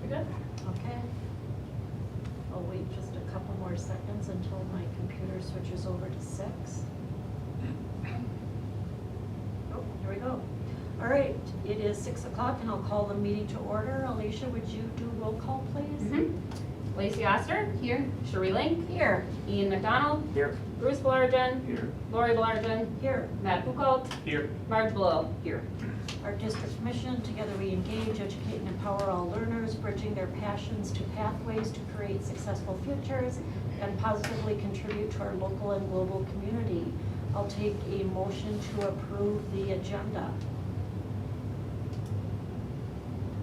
You're good. Okay. I'll wait just a couple more seconds until my computer switches over to 6. Oh, here we go. All right, it is 6 o'clock and I'll call the meeting to order. Alicia, would you do roll call, please? Lacey Oster. Here. Cherie Link. Here. Ian McDonald. Here. Bruce Blargen. Here. Lori Blargen. Here. Matt Foucault. Here. Marge Blow. Here. Our district mission, together we engage, educate, and empower all learners, bridging their passions to pathways to create successful futures and positively contribute to our local and global community. I'll take a motion to approve the agenda.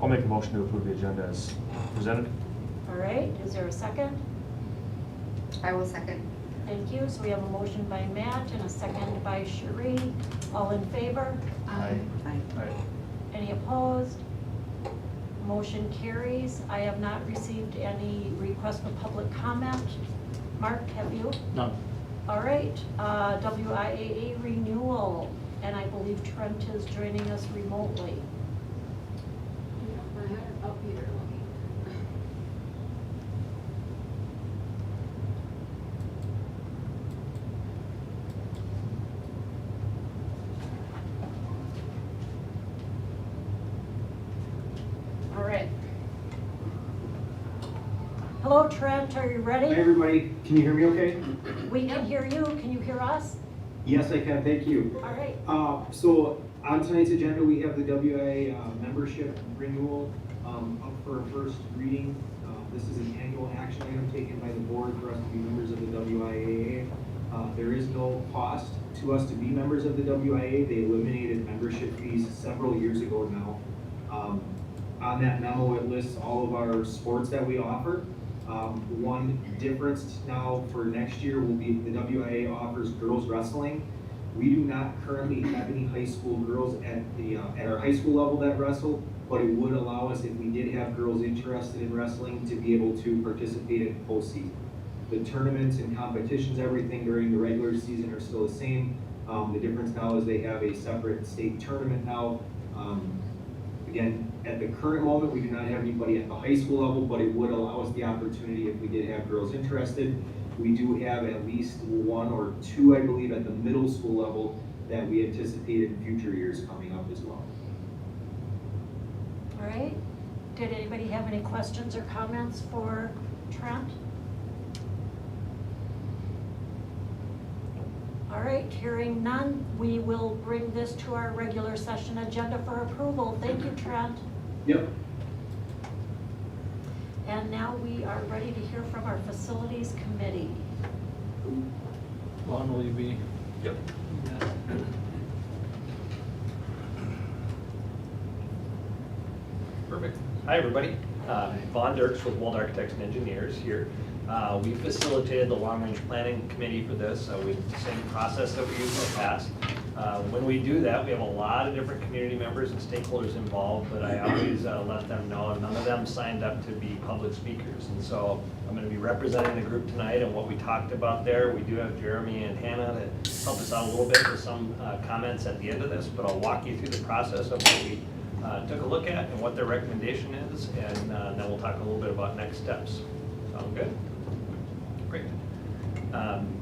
I'll make a motion to approve the agenda as presented. All right, is there a second? I will second. Thank you. So we have a motion by Matt and a second by Cherie. All in favor? Aye. Any opposed? Motion carries. I have not received any request for public comment. Mark, have you? None. All right, WIAA renewal, and I believe Trent is joining us remotely. I had it up here looking. All right. Hello, Trent, are you Hi, ready? everybody. Can you hear me okay? We can hear you. Can you hear us? Yes, I can. Thank you. All right. So on tonight's agenda, we have the WIA membership renewal up for a first reading. This is an annual action item taken by the board for us to be members of the WIAA. There is no cost to us to be members of the WIA. They eliminated membership fees several years ago now. On that memo, it lists all of our sports that we offer. One difference now for next year will be the WIA offers girls wrestling. We do not currently have any high school girls at our high school level that wrestle, but it would allow us, if we did have girls interested in wrestling, to be able to participate in postseason. The tournaments and competitions, everything during the regular season are still the same. The difference now is they have a separate state tournament now. Again, at the current moment, we do not have anybody at the high school level, but it would allow us the opportunity if we did have girls interested. We do have at least 1 or 2, I believe, at the middle school level that we anticipate in future years coming up as well. All right. Did anybody have any questions or comments for Trent? All right, hearing none, we will bring this to our regular session agenda for approval. Thank you, Trent. Yep. And now we are ready to hear from our facilities committee. Lon, will you be? Yep. Perfect. Hi, everybody. Von Dirks with Wold Architects and Engineers here. We facilitated the long-range planning committee for this. With the same process that we used in the past. When we do that, we have a lot of different community members and stakeholders involved, but I always let them know none of them signed up to be public speakers. And so I'm going to be representing the group tonight and what we talked about there. We do have Jeremy and Hannah to help us out a little bit with some comments at the end of this, but I'll walk you through the process of what we took a look at and what their recommendation is, and then we'll talk a little bit about next steps. Sound good? Great.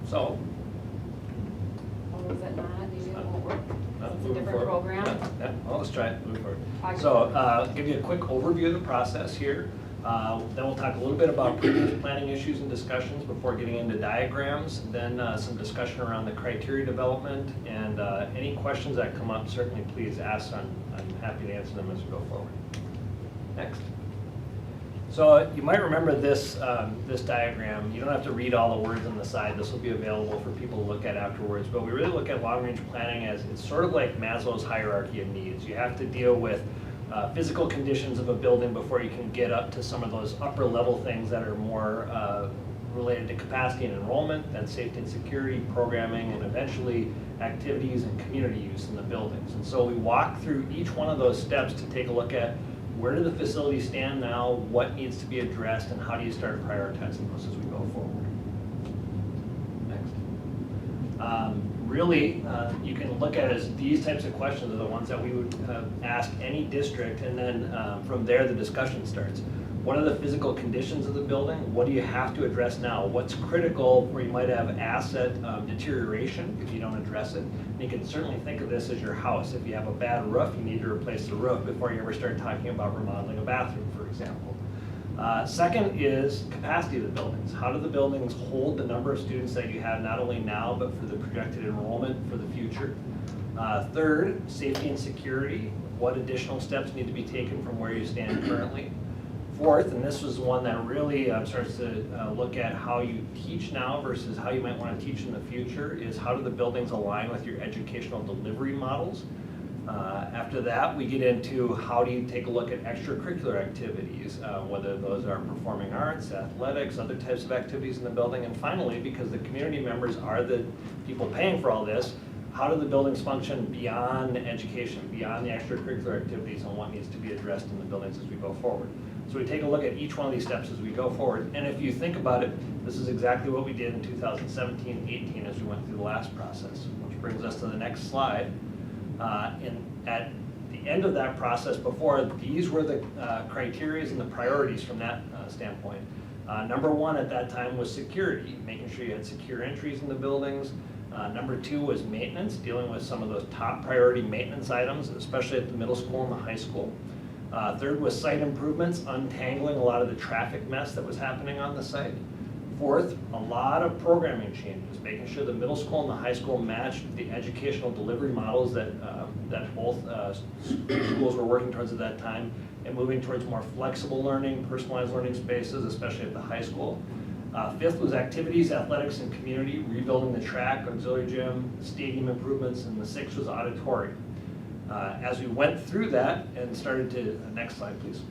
So. Or was it not? Maybe it won't work. It's a Moving different forward. program. Yeah, well, let's try it, move forward. Okay. So, give you a quick overview of the process here. Then we'll talk a little bit about previous planning issues and discussions before getting into diagrams. Then some discussion around the criteria development, and any questions that come up, certainly please ask. I'm happy to answer them as we go forward. Next. So you might remember this, this diagram. You don't have to read all the words on the side. This will be available for people to look at afterwards. But we really look at long-range planning as it's sort of like Maslow's hierarchy of needs. You have to deal with physical conditions of a building before you can get up to some of those upper level things that are more related to capacity and enrollment, then safety and security, programming, and eventually activities and community use in the buildings. And so we walk through each one of those steps to take a look at where do the facilities stand now, what needs to be addressed, and how do you start prioritizing those as we go forward. Next. Really, you can look at it as these types of questions are the ones that we would ask any district, and then from there the discussion starts. What are the physical conditions of the building? What do you have to address now? What's critical where you might have asset deterioration if you don't address it? And you can certainly think of this as your house. If you have a bad roof, you need to replace the roof before you ever start talking about remodeling a bathroom, for example. Second is capacity of the buildings. How do the buildings hold the number of students that you have not only now, but for the projected enrollment for the future? Third, safety and security. What additional steps need to be taken from where you stand currently? Fourth, and this was one that really starts to look at how you teach now versus how you might want to teach in the future, is how do the buildings align with your educational delivery models? After that, we get into how do you take a look at extracurricular activities, whether those are performing arts, athletics, other types of activities in the building. And finally, because the community members are the people paying for all this, how do the buildings function beyond education, beyond the extracurricular activities, and what needs to be addressed in the buildings as we go forward? So we take a look at each one of these steps as we go forward. And if you think about it, this is exactly what we did in 2017-18 as we went through the last process, which brings us to the next slide. At the end of that process before, these were the criteria and the priorities from that standpoint. Number one at that time was security, making sure you had secure entries in the buildings. Number two was maintenance, dealing with some of those top priority maintenance items, especially at the middle school and the high school. Third was site improvements, untangling a lot of the traffic mess that was happening on the site. Fourth, a lot of programming changes, making sure the middle school and the high school matched the educational delivery models that both schools were working towards at that time, and moving towards more flexible learning, personalized learning spaces, especially at the high school. Fifth was activities, athletics, and community, rebuilding the track, auxiliary gym, stadium improvements, and the sixth was auditorium. As we went through that and started to, next slide please,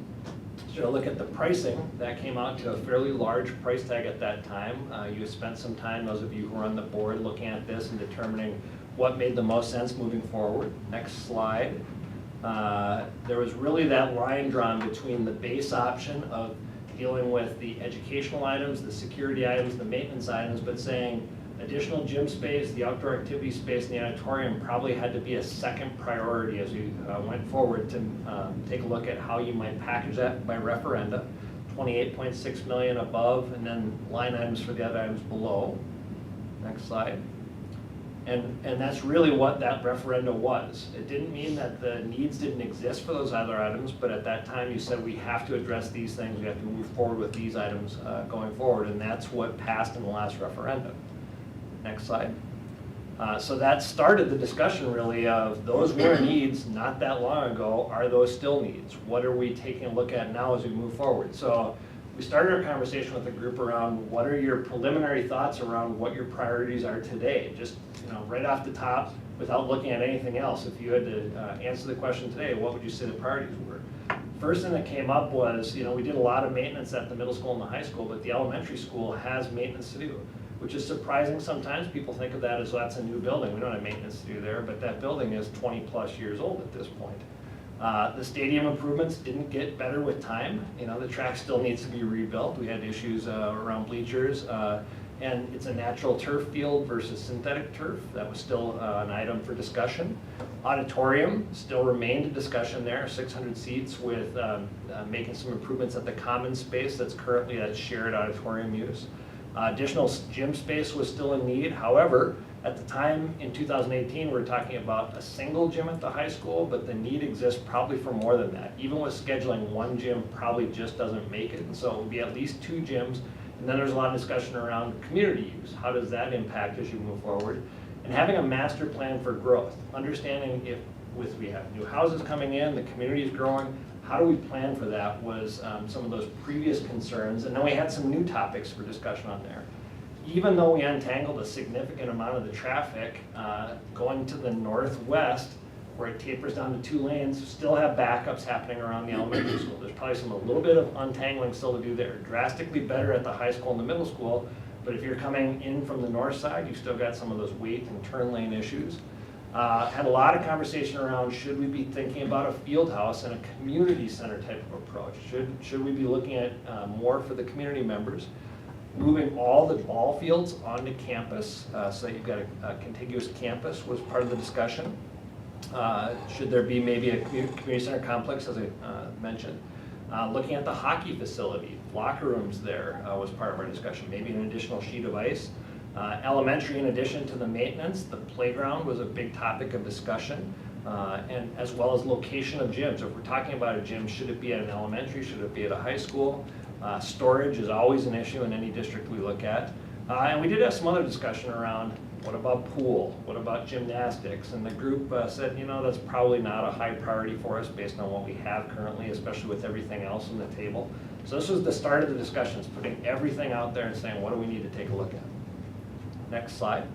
so look at the pricing, that came out to a fairly large price tag at that time. You spent some time, those of you who are on the board, looking at this and determining what made the most sense moving forward. Next slide. There was really that line drawn between the base option of dealing with the educational items, the security items, the maintenance items, but saying additional gym space, the outdoor activity space, and the auditorium probably had to be a second priority as we went forward to take a look at how you might package that by referenda. 28.6 million above, and then line items for the other items below. Next slide. And that's really what that referenda was. It didn't mean that the needs didn't exist for those other items, but at that time you said we have to address these things, we have to move forward with these items going forward, and that's what passed in the last referendum. Next slide. So that started the discussion really of those were needs not that long ago. Are those still needs? What are we taking a look at now as we move forward? So we started our conversation with the group around what are your preliminary thoughts around what your priorities are today? Just right off the top, without looking at anything else, if you had to answer the question today, what would you say the priorities were? First thing that came up was, we did a lot of maintenance at the middle school and the high school, but the elementary school has maintenance to do, which is surprising sometimes. People think of that as, well, that's a new building. We don't have maintenance to do there, but that building is 20 plus years old at this point. The stadium improvements didn't get better with time. The track still needs to be rebuilt. We had issues around bleachers, and it's a natural turf field versus synthetic turf. That was still an item for discussion. Auditorium still remained a discussion there, 600 seats with making some improvements at the common space that's currently that shared auditorium use. Additional gym space was still in need. However, at the time in 2018, we were talking about a single gym at the high school, but the need exists probably for more than that. Even with scheduling, one gym probably just doesn't make it. And so it would be at least 2 gyms. And then there's a lot of discussion around community use. How does that impact as you move forward? And having a master plan for growth, understanding if we have new houses coming in, the community is growing, how do we plan for that was some of those previous concerns. And then we had some new topics for discussion on there. Even though we untangled a significant amount of the traffic going to the northwest, where it tapers down to 2 lanes, still have backups happening around the elementary school. There's probably a little bit of untangling still to do there. Drastically better at the high school and the middle school, but if you're coming in from the north side, you've still got some of those wait and turn lane issues. Had a lot of conversation around should we be thinking about a field house and a community center type of approach? Should we be looking at more for the community members? Moving all the ball fields onto campus so that you've got a contiguous campus was part of the discussion. Should there be maybe a community center complex, as I mentioned? Looking at the hockey facility, locker rooms there was part of our discussion, maybe an additional sheet of ice. Elementary, in addition to the maintenance, the playground was a big topic of discussion, and as well as location of gyms. If we're talking about a gym, should it be at an elementary, should it be at a high school? Storage is always an issue in any district we look at. And we did have some other discussion around, what about pool? What about gymnastics? And the group said, you know, that's probably not a high priority for us based on what we have currently, especially with everything else on the table. So this was the start of the discussions, putting everything out there and saying, what do we need to take a look at? Next slide.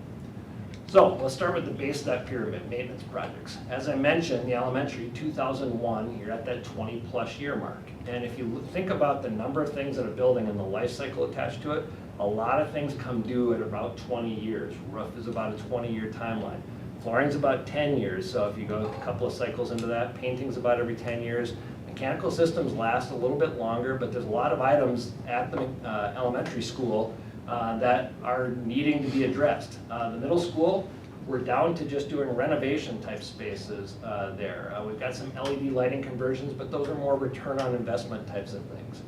So let's start with the base of that pyramid, maintenance projects. As I mentioned, the elementary, 2001, you're at that 20-plus year mark. And if you think about the number of things in a building and the life cycle attached to it, a lot of things come due at about 20 years. Roof is about a 20-year timeline. Flooring's about 10 years, so if you go a couple of cycles into that, painting's about every 10 years. Mechanical systems last a little bit longer, but there's a lot of items at the elementary school that are needing to be addressed. The middle school, we're down to just doing renovation type spaces there. We've got some LED lighting conversions, but those are more return on investment types of things.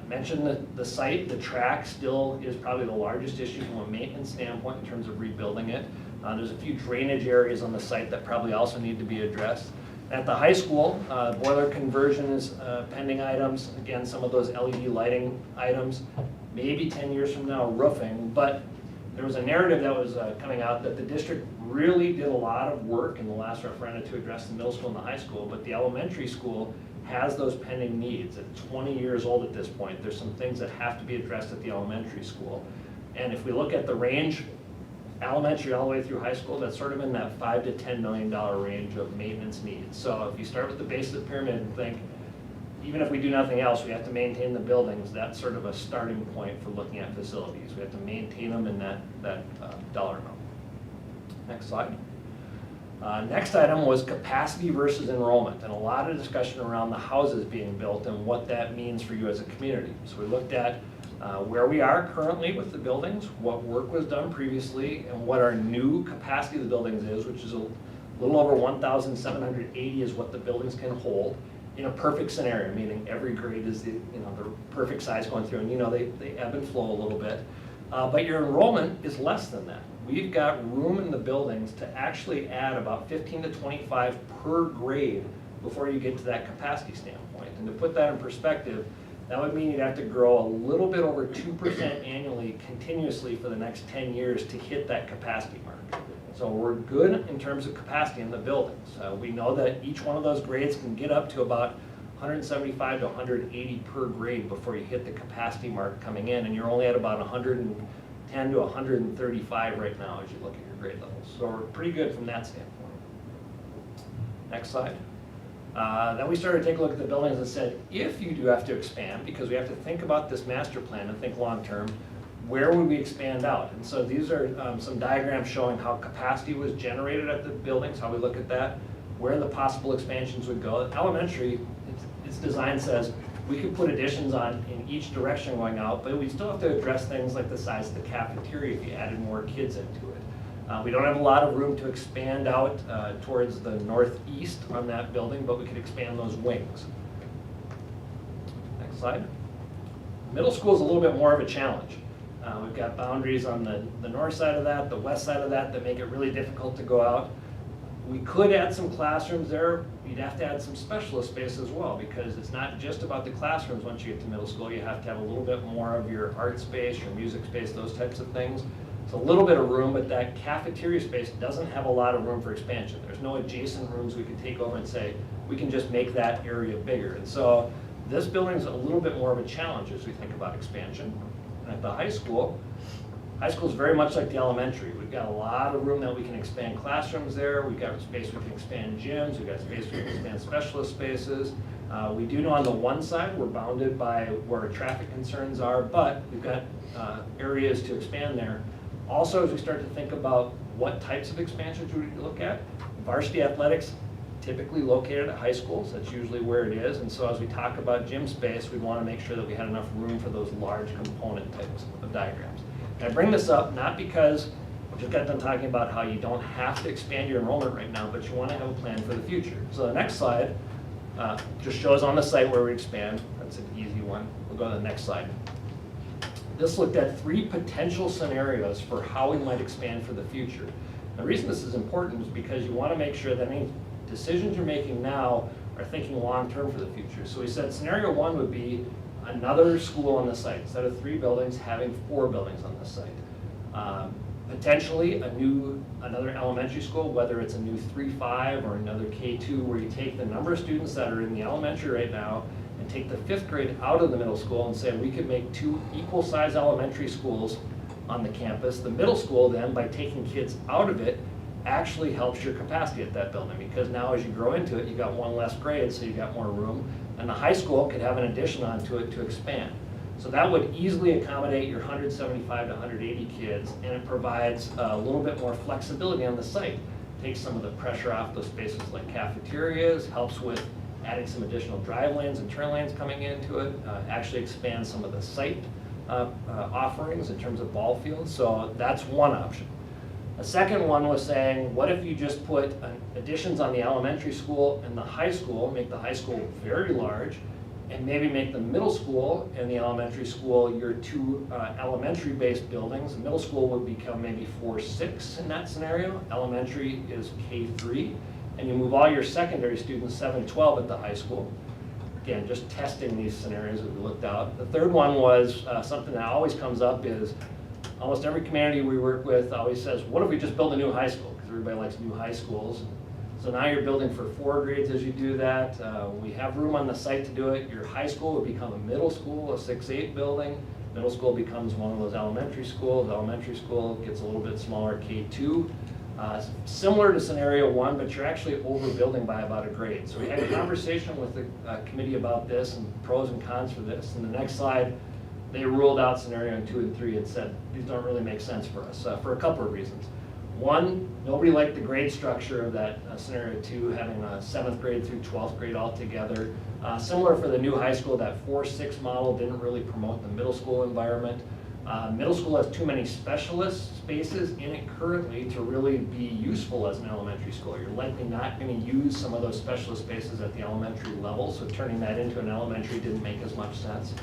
Mentioned the site, the track still is probably the largest issue from a maintenance standpoint in terms of rebuilding it. There's a few drainage areas on the site that probably also need to be addressed. At the high school, boiler conversions, pending items, again, some of those LED lighting items, maybe 10 years from now, roofing, but there was a narrative that was coming out that the district really did a lot of work in the last referendum to address the middle school and the high school, but the elementary school has those pending needs. At 20 years old at this point, there's some things that have to be addressed at the elementary school. And if we look at the range, elementary all the way through high school, that's sort of in that $5 to $10 million range of maintenance needs. So if you start with the base of the pyramid and think, even if we do nothing else, we have to maintain the buildings, that's sort of a starting point for looking at facilities. We have to maintain them in that dollar amount. Next slide. Next item was capacity versus enrollment, and a lot of discussion around the houses being built and what that means for you as a community. So we looked at where we are currently with the buildings, what work was done previously, and what our new capacity of the buildings is, which is a little over 1,780 is what the buildings can hold in a perfect scenario, meaning every grade is the perfect size going through, and they ebb and flow a little bit. But your enrollment is less than that. We've got room in the buildings to actually add about 15 to 25 per grade before you get to that capacity standpoint. And to put that in perspective, that would mean you'd have to grow a little bit over 2% annually continuously for the next 10 years to hit that capacity mark. So we're good in terms of capacity in the buildings. We know that each one of those grades can get up to about 175 to 180 per grade before you hit the capacity mark coming in, and you're only at about 110 to 135 right now as you look at your grade levels. So we're pretty good from that standpoint. Next slide. Then we started to take a look at the buildings and said, if you do have to expand, because we have to think about this master plan and think long term, where would we expand out? And so these are some diagrams showing how capacity was generated at the buildings, how we look at that, where the possible expansions would go. Elementary, its design says we could put additions on in each direction going out, but we still have to address things like the size of the cafeteria if you added more kids into it. We don't have a lot of room to expand out towards the northeast on that building, but we could expand those wings. Next slide. Middle school is a little bit more of a challenge. We've got boundaries on the north side of that, the west side of that make it really difficult to go out. We could add some classrooms there. You'd have to add some specialist space as well, because it's not just about the classrooms once you get to middle school. You have to have a little bit more of your art space, your music space, those types of things. It's a little bit of room, but that cafeteria space doesn't have a lot of room for expansion. There's no adjacent rooms we could take over and say, we can just make that area bigger. And so this building's a little bit more of a challenge as we think about expansion. And at the high school is very much like the elementary. We've got a lot of room that we can expand classrooms there. We've got space we can expand gyms. We've got space we can expand specialist spaces. We do know on the one side we're bounded by where traffic concerns are, but we've got areas to expand there. Also, as we start to think about what types of expansions we look at, varsity athletics typically located at high schools. That's usually where it is. And so as we talk about gym space, we want to make sure that we had enough room for those large component types of diagrams. And I bring this up not because we just got done talking about how you don't have to expand your enrollment right now, but you want to have a plan for the future. So the next slide Just shows on the site where we expand. That's an easy one. We'll go to the next slide. This looked at 3 potential scenarios for how we might expand for the future. The reason this is important is because you want to make sure that any decisions you're making now are thinking long-term for the future. So we said scenario 1 would be another school on the site. Instead of 3 buildings, having 4 buildings on the site. Potentially another elementary school, whether it's a new 3-5 or another K2, where you take the number of students that are in the elementary right now and take the 5th grade out of the middle school and say we could make 2 equal-size elementary schools on the campus. The middle school then, by taking kids out of it, actually helps your capacity at that building, because now as you grow into it, you got 1 less grade, so you got more room. And the high school could have an addition onto it to expand. So that would easily accommodate your 175 to 180 kids, and it provides a little bit more flexibility on the site. Takes some of the pressure off those spaces like cafeterias, helps with adding some additional drive lanes and turn lanes coming into it, actually expands some of the site offerings in terms of ball fields. So that's one option. A second one was saying, what if you just put additions on the elementary school and the high school, make the high school very large, and maybe make the middle school and the elementary school your 2 elementary-based buildings. The middle school would become maybe 4-6 in that scenario. Elementary is K3, and you move all your secondary students 7-12 at the high school. Again, just testing these scenarios that we looked out. The third one was something that always comes up is almost every community we work with always says, what if we just build a new high school? Because everybody likes new high schools. So now you're building for 4 grades as you do that. We have room on the site to do it. Your high school would become a middle school, a 6-8 building. Middle school becomes one of those elementary schools. Elementary school gets a little bit smaller, K2. Similar to scenario 1, but you're actually overbuilding by about a grade. So we had a conversation with the committee about this and pros and cons for this. In the next slide, they ruled out scenario 2 and 3 and said, these don't really make sense for us for a couple of reasons. One, nobody liked the grade structure of that scenario 2, having a 7th grade through 12th grade all together. Similar for the new high school, that 4-6 model didn't really promote the middle school environment. Middle school has too many specialist spaces in it currently to really be useful as an elementary school. You're likely not going to use some of those specialist spaces at the elementary level, so turning that into an elementary didn't make as much sense.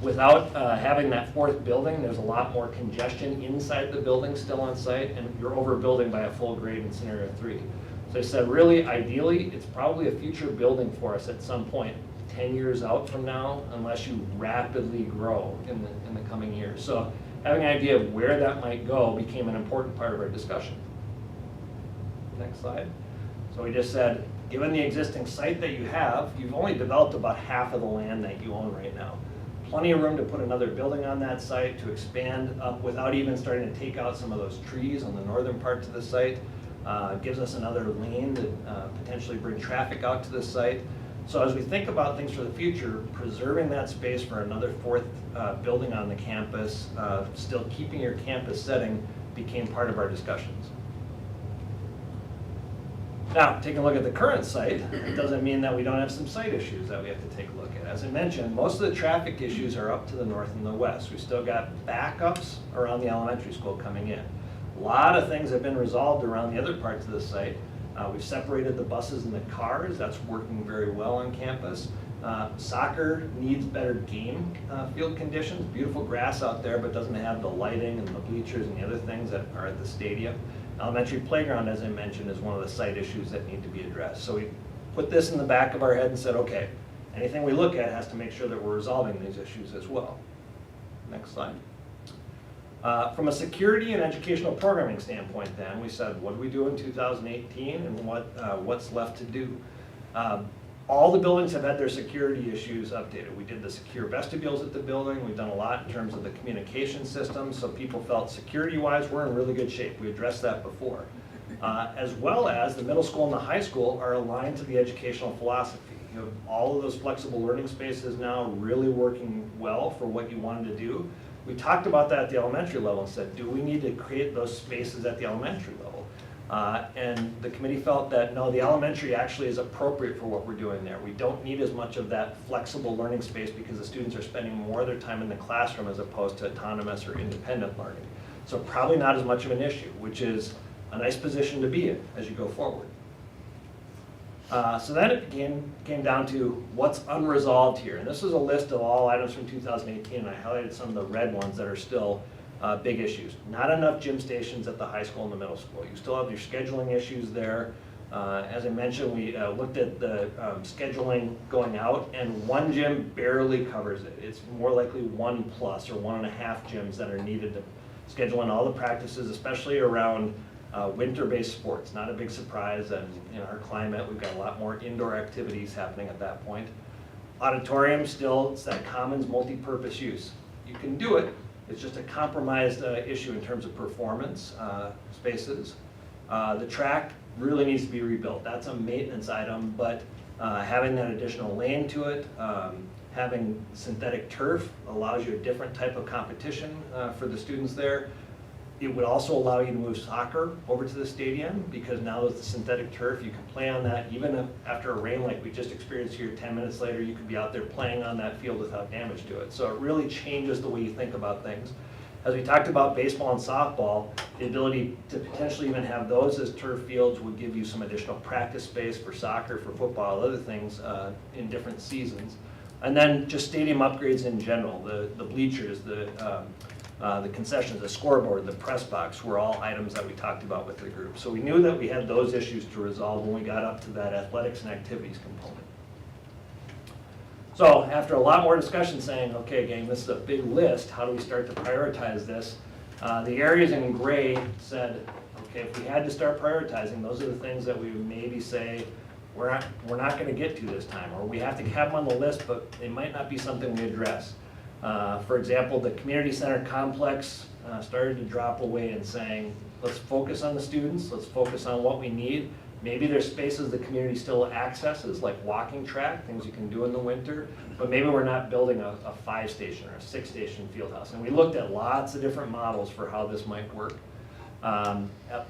Without having that 4th building, there's a lot more congestion inside the building still on site, and you're overbuilding by a full grade in scenario 3. So I said, really, ideally, it's probably a future building for us at some point, 10 years out from now, unless you rapidly grow in the coming years. So having an idea of where that might go became an important part of our discussion. Next slide. So we just said, given the existing site that you have, you've only developed about half of the land that you own right now. Plenty of room to put another building on that site, to expand up without even starting to take out some of those trees on the northern parts of the site. Gives us another lane to potentially bring traffic out to the site. So as we think about things for the future, preserving that space for another 4th building on the campus, still keeping your campus setting, became part of our discussions. Now, taking a look at the current site, it doesn't mean that we don't have some site issues that we have to take a look at. As I mentioned, most of the traffic issues are up to the north and the west. We still got backups around the elementary school coming in. A lot of things have been resolved around the other parts of the site. We've separated the buses and the cars. That's working very well on campus. Soccer needs better game field conditions. Beautiful grass out there, but doesn't have the lighting and the bleachers and the other things that are at the stadium. Elementary playground, as I mentioned, is one of the site issues that need to be addressed. So we put this in the back of our head and said, okay, anything we look at has to make sure that we're resolving these issues as well. Next slide. From a security and educational programming standpoint then, we said, what do we do in 2018 and what's left to do? All the buildings have had their security issues updated. We did the secure vestibules at the building. We've done a lot in terms of the communication system, so people felt security-wise we're in really good shape. We addressed that before. As well as the middle school and the high school are aligned to the educational philosophy. You have all of those flexible learning spaces now really working well for what you wanted to do. We talked about that at the elementary level and said, do we need to create those spaces at the elementary level? And the committee felt that, no, the elementary actually is appropriate for what we're doing there. We don't need as much of that flexible learning space because the students are spending more of their time in the classroom as opposed to autonomous or independent learning. So probably not as much of an issue, which is a nice position to be in as you go forward. So then it came down to what's unresolved here. And this is a list of all items from 2018, and I highlighted some of the red ones that are still big issues. Not enough gym stations at the high school and the middle school. You still have your scheduling issues there. As I mentioned, we looked at the scheduling going out, and one gym barely covers it. It's more likely 1+ or 1.5 gyms that are needed to schedule in all the practices, especially around winter-based sports. Not a big surprise, and in our climate, we've got a lot more indoor activities happening at that point. Auditorium, still, it's that commons multi-purpose use. You can do it, it's just a compromised issue in terms of performance spaces. The track really needs to be rebuilt. That's a maintenance item, but having that additional lane to it, having synthetic turf allows you a different type of competition for the students there. It would also allow you to move soccer over to the stadium, because now with the synthetic turf, you can play on that even after a rain like we just experienced here. 10 minutes later, you could be out there playing on that field without damage to it. So it really changes the way you think about things. As we talked about baseball and softball, the ability to potentially even have those as turf fields would give you some additional practice space for soccer, for football, other things in different seasons. And then just stadium upgrades in general, the bleachers, the concessions, the scoreboard, the press box were all items that we talked about with the group. So we knew that we had those issues to resolve when we got up to that athletics and activities component. So after a lot more discussion saying, okay gang, this is a big list, how do we start to prioritize this? The areas in gray said, okay, if we had to start prioritizing, those are the things that we would maybe say, we're not going to get to this time, or we have to have them on the list, but it might not be something we address. For example, the community center complex started to drop away and saying, let's focus on the students, let's focus on what we need. Maybe there's spaces the community still accesses, like walking track, things you can do in the winter, but maybe we're not building a 5-station or a 6-station field house. And we looked at lots of different models for how this might work.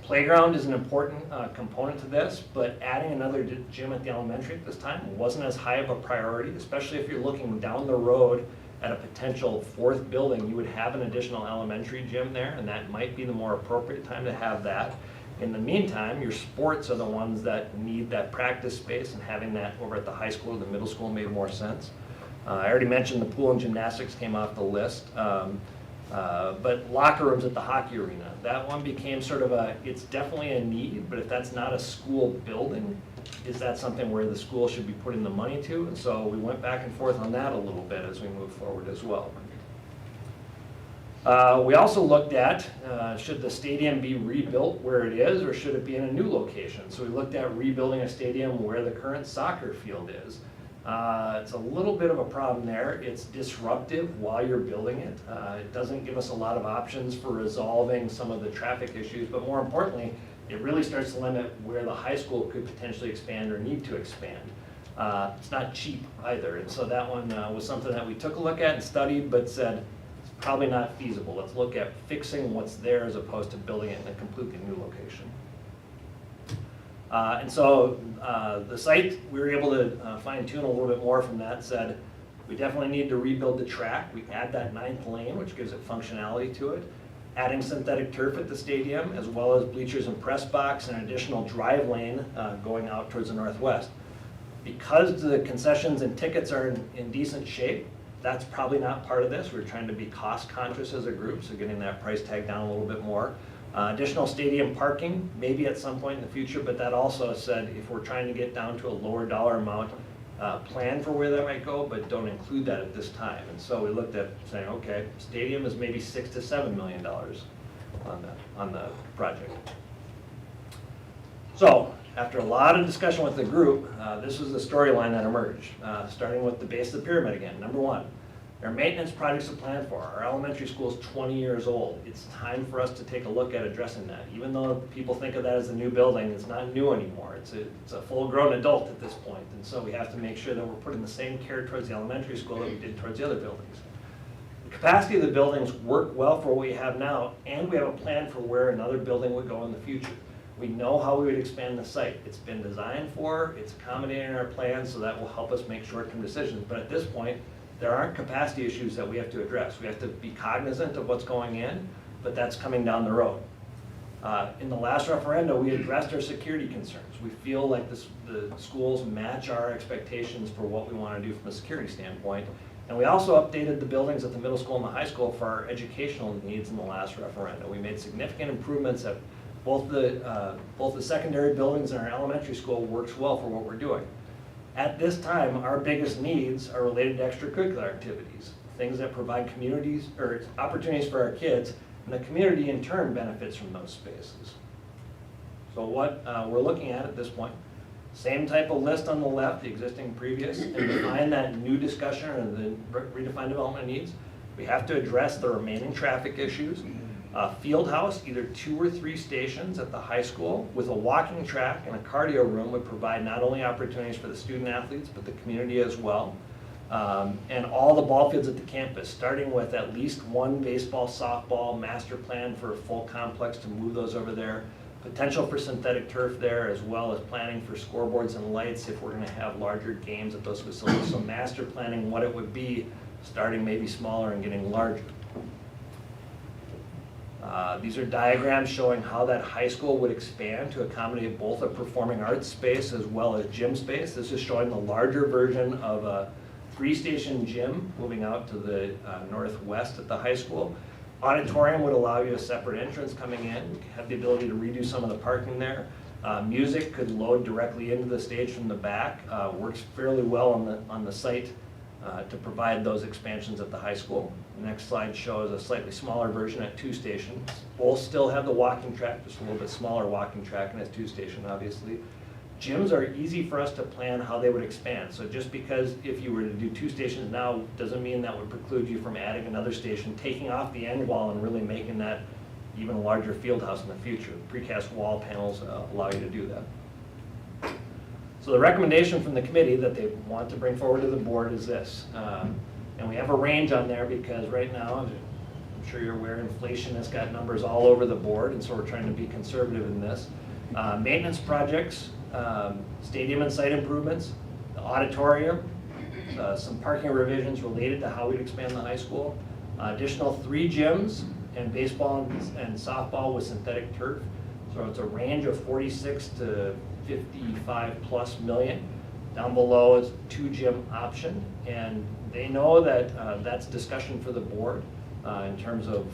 Playground is an important component to this, but adding another gym at the elementary at this time wasn't as high of a priority, especially if you're looking down the road at a potential 4th building. You would have an additional elementary gym there, and that might be the more appropriate time to have that. In the meantime, your sports are the ones that need that practice space, and having that over at the high school or the middle school made more sense. I already mentioned the pool and gymnastics came off the list, but locker rooms at the hockey arena, that one became sort of it's definitely a need, but if that's not a school building, is that something where the school should be putting the money to? And so we went back and forth on that a little bit as we move forward as well. We also looked at, should the stadium be rebuilt where it is, or should it be in a new location? So we looked at rebuilding a stadium where the current soccer field is. It's a little bit of a problem there. It's disruptive while you're building it. It doesn't give us a lot of options for resolving some of the traffic issues, but more importantly, it really starts to limit where the high school could potentially expand or need to expand. It's not cheap either, and so that one was something that we took a look at and studied, but said, probably not feasible. Let's look at fixing what's there as opposed to building it in a completely new location. And so the site, we were able to fine tune a little bit more from that, said we definitely need to rebuild the track. We add that 9th lane, which gives it functionality to it. Adding synthetic turf at the stadium, as well as bleachers and press box, and an additional drive lane going out towards the northwest. Because the concessions and tickets are in decent shape, that's probably not part of this. We're trying to be cost conscious as a group, so getting that price tag down a little bit more. Additional stadium parking, maybe at some point in the future, but that also said if we're trying to get down to a lower dollar amount, plan for where that might go, but don't include that at this time. And so we looked at saying, okay, stadium is maybe $6 to $7 million on the project. So after a lot of discussion with the group, this was the storyline that emerged, starting with the base of the pyramid again. Number one, there are maintenance projects to plan for. Our elementary school is 20 years old. It's time for us to take a look at addressing that. Even though people think of that as a new building, it's not new anymore. It's a full-grown adult at this point, and so we have to make sure that we're putting the same care towards the elementary school that we did towards the other buildings. The capacity of the buildings work well for what we have now, and we have a plan for where another building would go in the future. We know how we would expand the site. It's been designed for, it's accommodating our plans, so that will help us make short-term decisions. But at this point, there aren't capacity issues that we have to address. We have to be cognizant of what's going in, but that's coming down the road. In the last referendum, we addressed our security concerns. We feel like the schools match our expectations for what we want to do from a security standpoint. And we also updated the buildings at the middle school and the high school for our educational needs in the last referendum. We made significant improvements at both the secondary buildings and our elementary school works well for what we're doing. At this time, our biggest needs are related to extracurricular activities, things that provide communities or opportunities for our kids, and the community in turn benefits from those spaces. So what we're looking at this point, same type of list on the left, the existing previous, and behind that new discussion or the redefined development needs, we have to address the remaining traffic issues. Field house, either 2 or 3 stations at the high school with a walking track and a cardio room would provide not only opportunities for the student athletes, but the community as well. And all the ball fields at the campus, starting with at least 1 baseball, softball, master plan for a full complex to move those over there. Potential for synthetic turf there, as well as planning for scoreboards and lights if we're gonna have larger games at those facilities. So master planning what it would be, starting maybe smaller and getting larger. These are diagrams showing how that high school would expand to accommodate both a performing arts space as well as gym space. This is showing the larger version of a 3-station gym moving out to the northwest at the high school. Auditorium would allow you a separate entrance coming in, have the ability to redo some of the parking there. Music could load directly into the stage from the back. Works fairly well on the site to provide those expansions at the high school. The next slide shows a slightly smaller version at 2 stations. Both still have the walking track, just a little bit smaller walking track, and it's 2-station obviously. Gyms are easy for us to plan how they would expand. So just because if you were to do 2 stations now, doesn't mean that would preclude you from adding another station, taking off the end wall and really making that even a larger field house in the future. Precast wall panels allow you to do that. So the recommendation from the committee that they want to bring forward to the board is this. And we have a range on there because right now, I'm sure you're aware, inflation has got numbers all over the board, and so we're trying to be conservative in this. Maintenance projects, stadium and site improvements, the auditorium, some parking revisions related to how we'd expand the high school, additional 3 gyms, and baseball and softball with synthetic turf. So it's a range of 46 to 55 plus million. Down below is 2 gym option, and they know that that's discussion for the board in terms of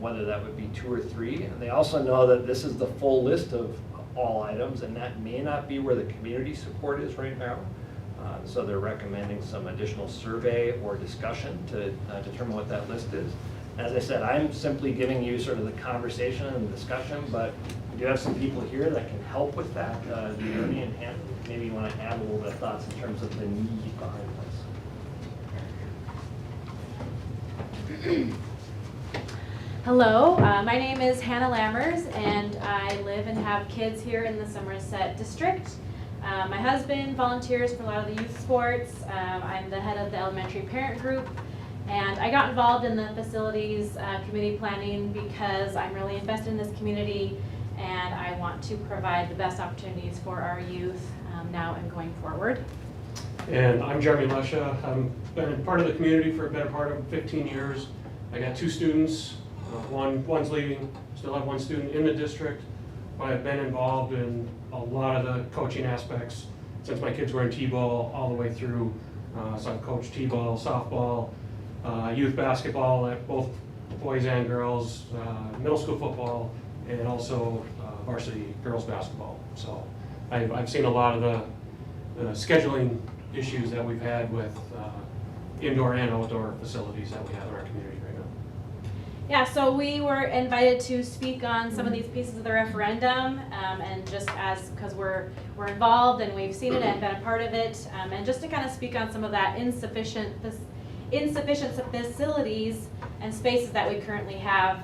whether that would be 2 or 3. And they also know that this is the full list of all items, and that may not be where the community support is right now. So they're recommending some additional survey or discussion to determine what that list is. As I said, I'm simply giving you sort of the conversation and discussion, but we do have some people here that can help with that. Ernie and Han, maybe you want to add a little bit of thoughts in terms of the need behind this. Hello, my name is Hannah Lammers, and I live and have kids here in the Somerset district. My husband volunteers for a lot of the youth sports. I'm the head of the elementary parent group, and I got involved in the facilities committee planning because I'm really invested in this community, and I want to provide the best opportunities for our youth now and going forward. And I'm Jeremy Lesha. I've been part of the community for a better part of 15 years. I got 2 students. One's leaving, still have 1 student in the district, but I've been involved in a lot of the coaching aspects since my kids were in T-ball all the way through. So I've coached T-ball, softball, youth basketball at both boys and girls, middle school football, and also varsity girls basketball. So I've seen a lot of the scheduling issues that we've had with indoor and outdoor facilities that we have in our community right now. Yeah, so we were invited to speak on some of these pieces of the referendum, and just because we're involved and we've seen it and been a part of it, and just to kind of speak on some of that insufficient facilities and spaces that we currently have,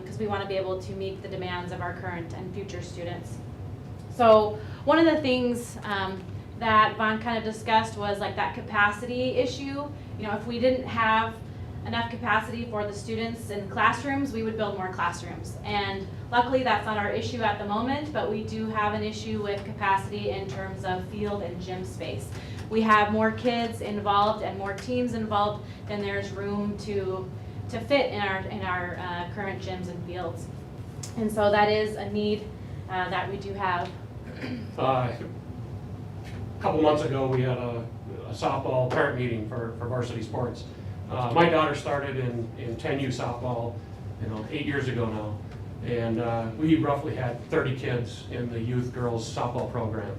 because we want to be able to meet the demands of our current and future students. So one of the things that Vaughn kind of discussed was like that capacity issue. You know, if we didn't have enough capacity for the students in classrooms, we would build more classrooms. And luckily that's not our issue at the moment, but we do have an issue with capacity in terms of field and gym space. We have more kids involved and more teams involved than there's room to fit in our current gyms and fields. And so that is a need that we do have. A couple months ago, we had a softball parent meeting for varsity sports. My daughter started in 10U softball, 8 years ago now. And we roughly had 30 kids in the youth girls softball program.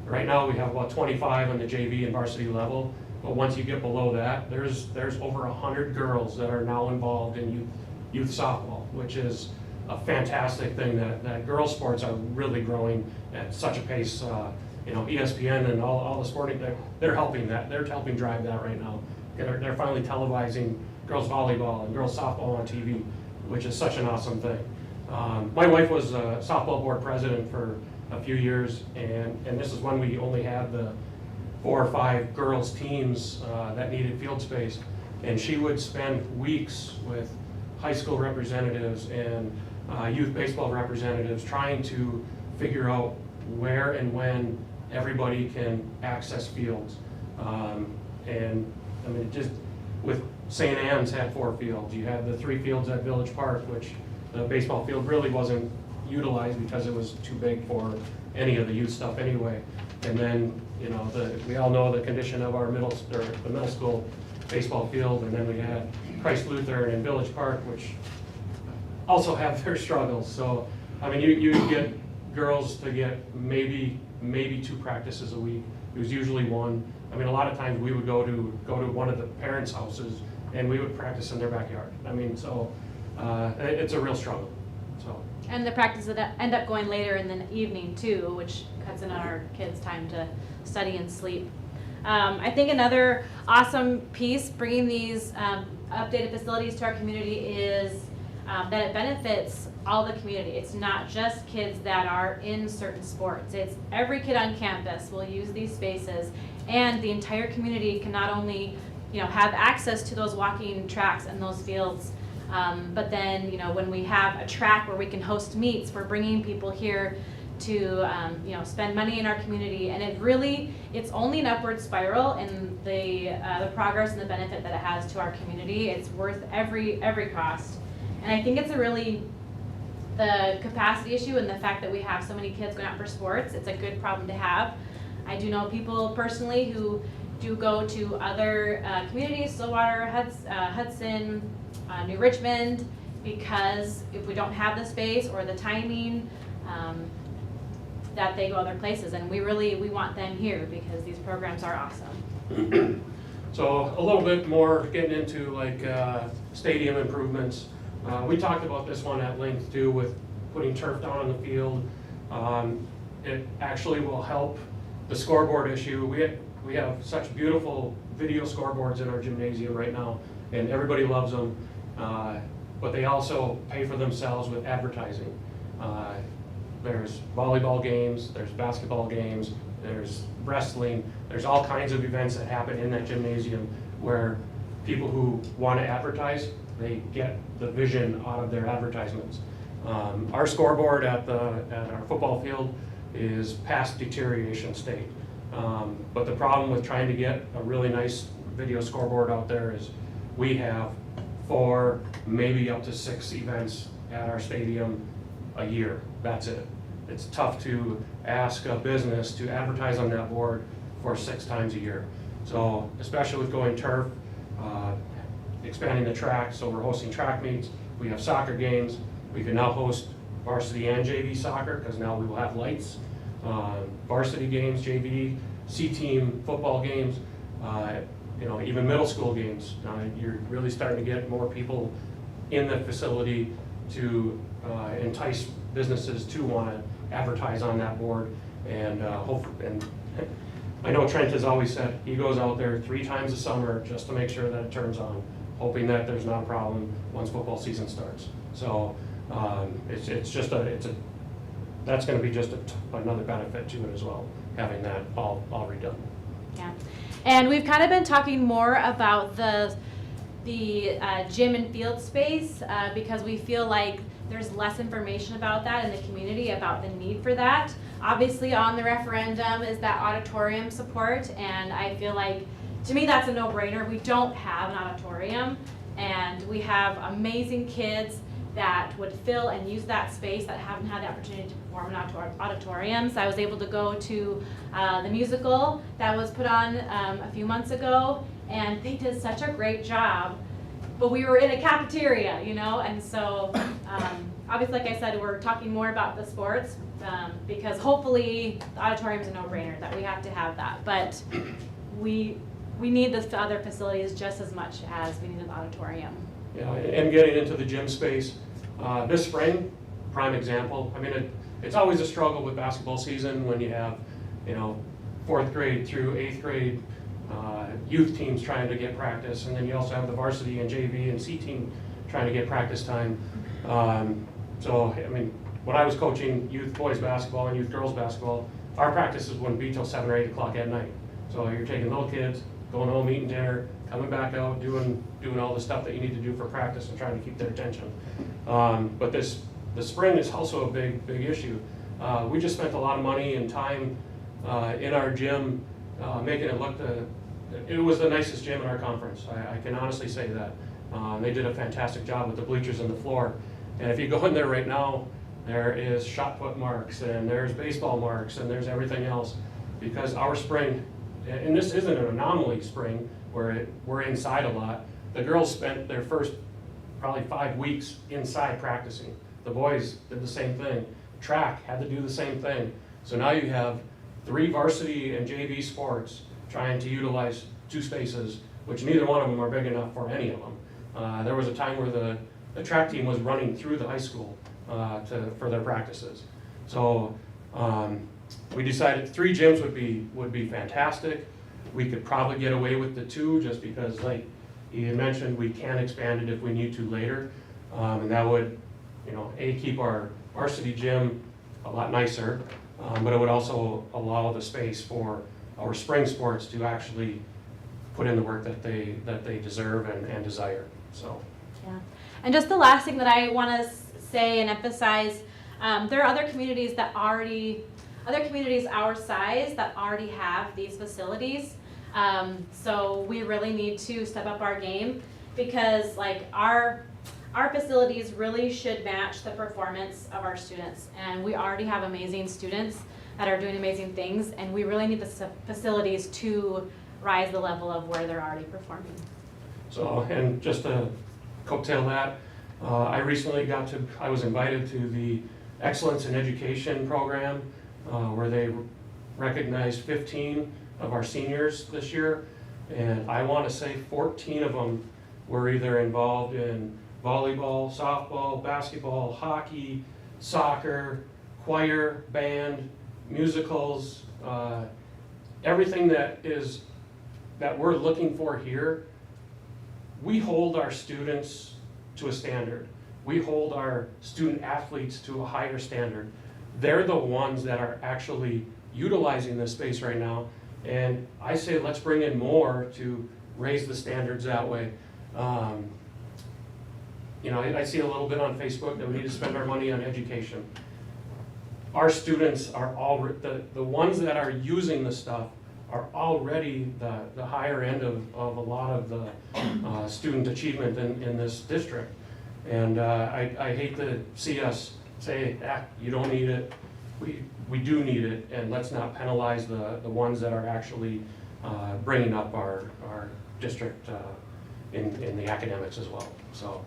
Right now, we have about 25 on the JV and varsity level. But once you get below that, there's over 100 girls that are now involved in youth softball, which is a fantastic thing that girls sports are really growing at such a pace. ESPN and all the sporting, they're helping that. They're helping drive that right now. They're finally televising girls volleyball and girls softball on TV, which is such an awesome thing. My wife was a softball board president for a few years, and this is when we only had the 4 or 5 girls teams that needed field space. And she would spend weeks with high school representatives and youth baseball representatives trying to figure out where and when everybody can access fields. And I mean, just with St. Anne's had 4 fields. You had the 3 fields at Village Park, which the baseball field really wasn't utilized because it was too big for any of the youth stuff anyway. And then, we all know the condition of our the middle school baseball field. And then we had Christ Lutheran and Village Park, which also have their struggles. So, I mean, you get girls to get maybe 2 practices a week. It was usually 1. I mean, a lot of times we would go to one of the parents' houses and we would practice in their backyard. I mean, so it's a real struggle. So. And the practices that end up going later in the evening too, which cuts in on our kids' time to study and sleep. I think another awesome piece bringing these updated facilities to our community is that it benefits all the community. It's not just kids that are in certain sports. It's every kid on campus will use these spaces, and the entire community can not only have access to those walking tracks and those fields, but then when we have a track where we can host meets, we're bringing people here to spend money in our community, and it's only an upward spiral in the progress and the benefit that it has to our community. It's worth every cost. And I think it's the capacity issue and the fact that we have so many kids going out for sports, it's a good problem to have. I do know people personally who do go to other communities, Stillwater, Hudson, New Richmond, because if we don't have the space or the timing, that they go other places. And we want them here because these programs are awesome. So a little bit more getting into like stadium improvements. We talked about this one at length too, with putting turf down on the field. It actually will help the scoreboard issue. We have such beautiful video scoreboards in our gymnasium right now, and everybody loves them. But they also pay for themselves with advertising. There's volleyball games, there's basketball games, there's wrestling, there's all kinds of events that happen in that gymnasium where people who want to advertise, they get the vision out of their advertisements. Our scoreboard at our football field is past deterioration state. But the problem with trying to get a really nice video scoreboard out there is we have 4, maybe up to 6 events at our stadium a year. That's it. It's tough to ask a business to advertise on that board for 6 times a year. So especially with going turf, expanding the track, so we're hosting track meets, we have soccer games, we can now host varsity and JV soccer because now we will have lights, varsity games, JV, C-team football games, even middle school games. You're really starting to get more people in the facility to entice businesses to want to advertise on that board, and I know Trent has always said he goes out there 3 times a summer just to make sure that it turns on, hoping that there's not a problem once football season starts. So that's going to be just another benefit to it as well, having that all redone. Yeah, and we've kind of been talking more about the gym and field space because we feel like there's less information about that in the community, about the need for that. Obviously on the referendum is that auditorium support, and I feel like, to me, that's a no-brainer. We don't have an auditorium, and we have amazing kids that would fill and use that space that haven't had the opportunity to perform in auditoriums. I was able to go to the musical that was put on a few months ago, and they did such a great job. But we were in a cafeteria, you know, and so obviously, like I said, we're talking more about the sports because hopefully the auditorium is a no-brainer that we have to have that. But we need the other facilities just as much as we need an auditorium. Yeah, and getting into the gym space, this spring, prime example. I mean, it's always a struggle with basketball season when you have, you know, 4th grade through 8th grade youth teams trying to get practice, and then you also have the varsity and JV and C team trying to get practice time. So, I mean, when I was coaching youth boys basketball and youth girls basketball, our practices wouldn't be till 7 or 8 o'clock at night. So you're taking little kids, going home, eating dinner, coming back out, doing all the stuff that you need to do for practice and trying to keep their attention. But the spring is also a big issue. We just spent a lot of money and time in our gym making it look it was the nicest gym in our conference. I can honestly say that. They did a fantastic job with the bleachers and the floor. And if you go in there right now, there is shot put marks and there's baseball marks and there's everything else, because our spring, and this isn't an anomaly spring where we're inside a lot. The girls spent their first probably 5 weeks inside practicing. The boys did the same thing. Track had to do the same thing. So now you have 3 varsity and JV sports trying to utilize 2 spaces, which neither one of them are big enough for any of them. There was a time where the track team was running through the high school for their practices. So we decided 3 gyms would be fantastic. We could probably get away with the 2 just because, like you had mentioned, we can expand it if we need to later. And that would, you know, keep our varsity gym a lot nicer, but it would also allow the space for our spring sports to actually put in the work that they deserve and desire. So. Yeah, and just the last thing that I want to say and emphasize, there are other communities our size that already have these facilities. So we really need to step up our game, because like our facilities really should match the performance of our students, and we already have amazing students that are doing amazing things, and we really need the facilities to rise the level of where they're already performing. So, and just to coattail that, I recently I was invited to the Excellence in Education program, where they recognized 15 of our seniors this year, and I want to say 14 of them were either involved in volleyball, softball, basketball, hockey, soccer, choir, band, musicals, everything that we're looking for here. We hold our students to a standard. We hold our student athletes to a higher standard. They're the ones that are actually utilizing this space right now, and I say let's bring in more to raise the standards that way. You know, I see a little bit on Facebook that we need to spend our money on education. Our students are the ones that are using the stuff are already the higher end of a lot of the student achievement in this district. And I hate to see us say, you don't need it. We do need it, and let's not penalize the ones that are actually bringing up our district in the academics as well. So,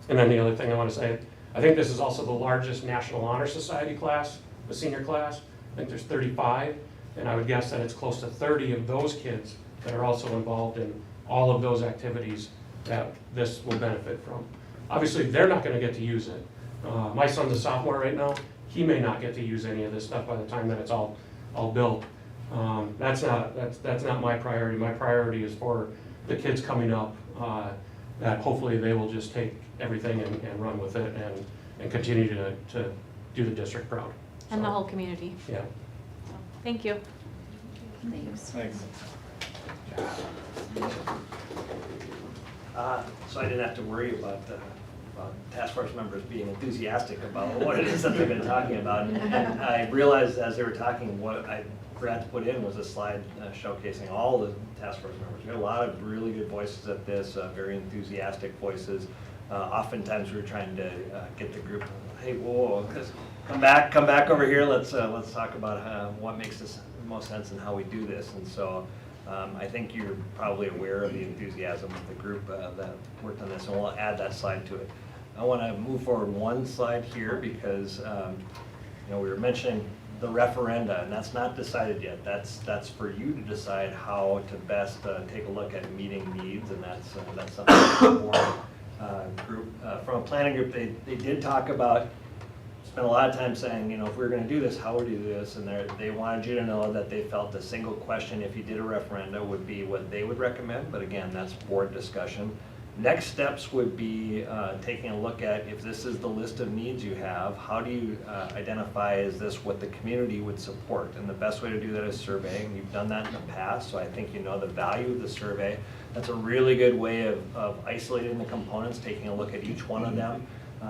and then the other thing I want to say, I think this is also the largest National Honor Society class, the senior class. I think there's 35, and I would guess that it's close to 30 of those kids that are also involved in all of those activities that this will benefit from. Obviously, they're not going to get to use it. My son's a sophomore right now. He may not get to use any of this stuff by the time that it's all built. That's not my priority. My priority is for the kids coming up, that hopefully they will just take everything and run with it and continue to do the district proud. And the whole community. Yeah. So, thank you. Thanks. Thanks. So I didn't have to worry about task force members being enthusiastic about what it is that they've been talking about. And I realized as they were talking, what I forgot to put in was a slide showcasing all the task force members. We had a lot of really good voices at this, very enthusiastic voices. Oftentimes we were trying to get the group, hey, whoa, come back over here. Let's talk about what makes this most sense and how we do this. And so I think you're probably aware of the enthusiasm of the group that worked on this, and we'll add that slide to it. I want to move forward one slide here because we were mentioning the referenda, and that's not decided yet. That's for you to decide how to best take a look at meeting needs, and that's something the board group from a planning group they did talk about. Spent a lot of time saying, if we were going to do this, how would we do this? And they wanted you to know that they felt a single question, if you did a referenda, would be what they would recommend. But again, that's board discussion. Next steps would be taking a look at, if this is the list of needs you have, how do you identify, is this what the community would support? And the best way to do that is surveying. You've done that in the past, so I think you know the value of the survey. That's a really good way of isolating the components, taking a look at each one of them,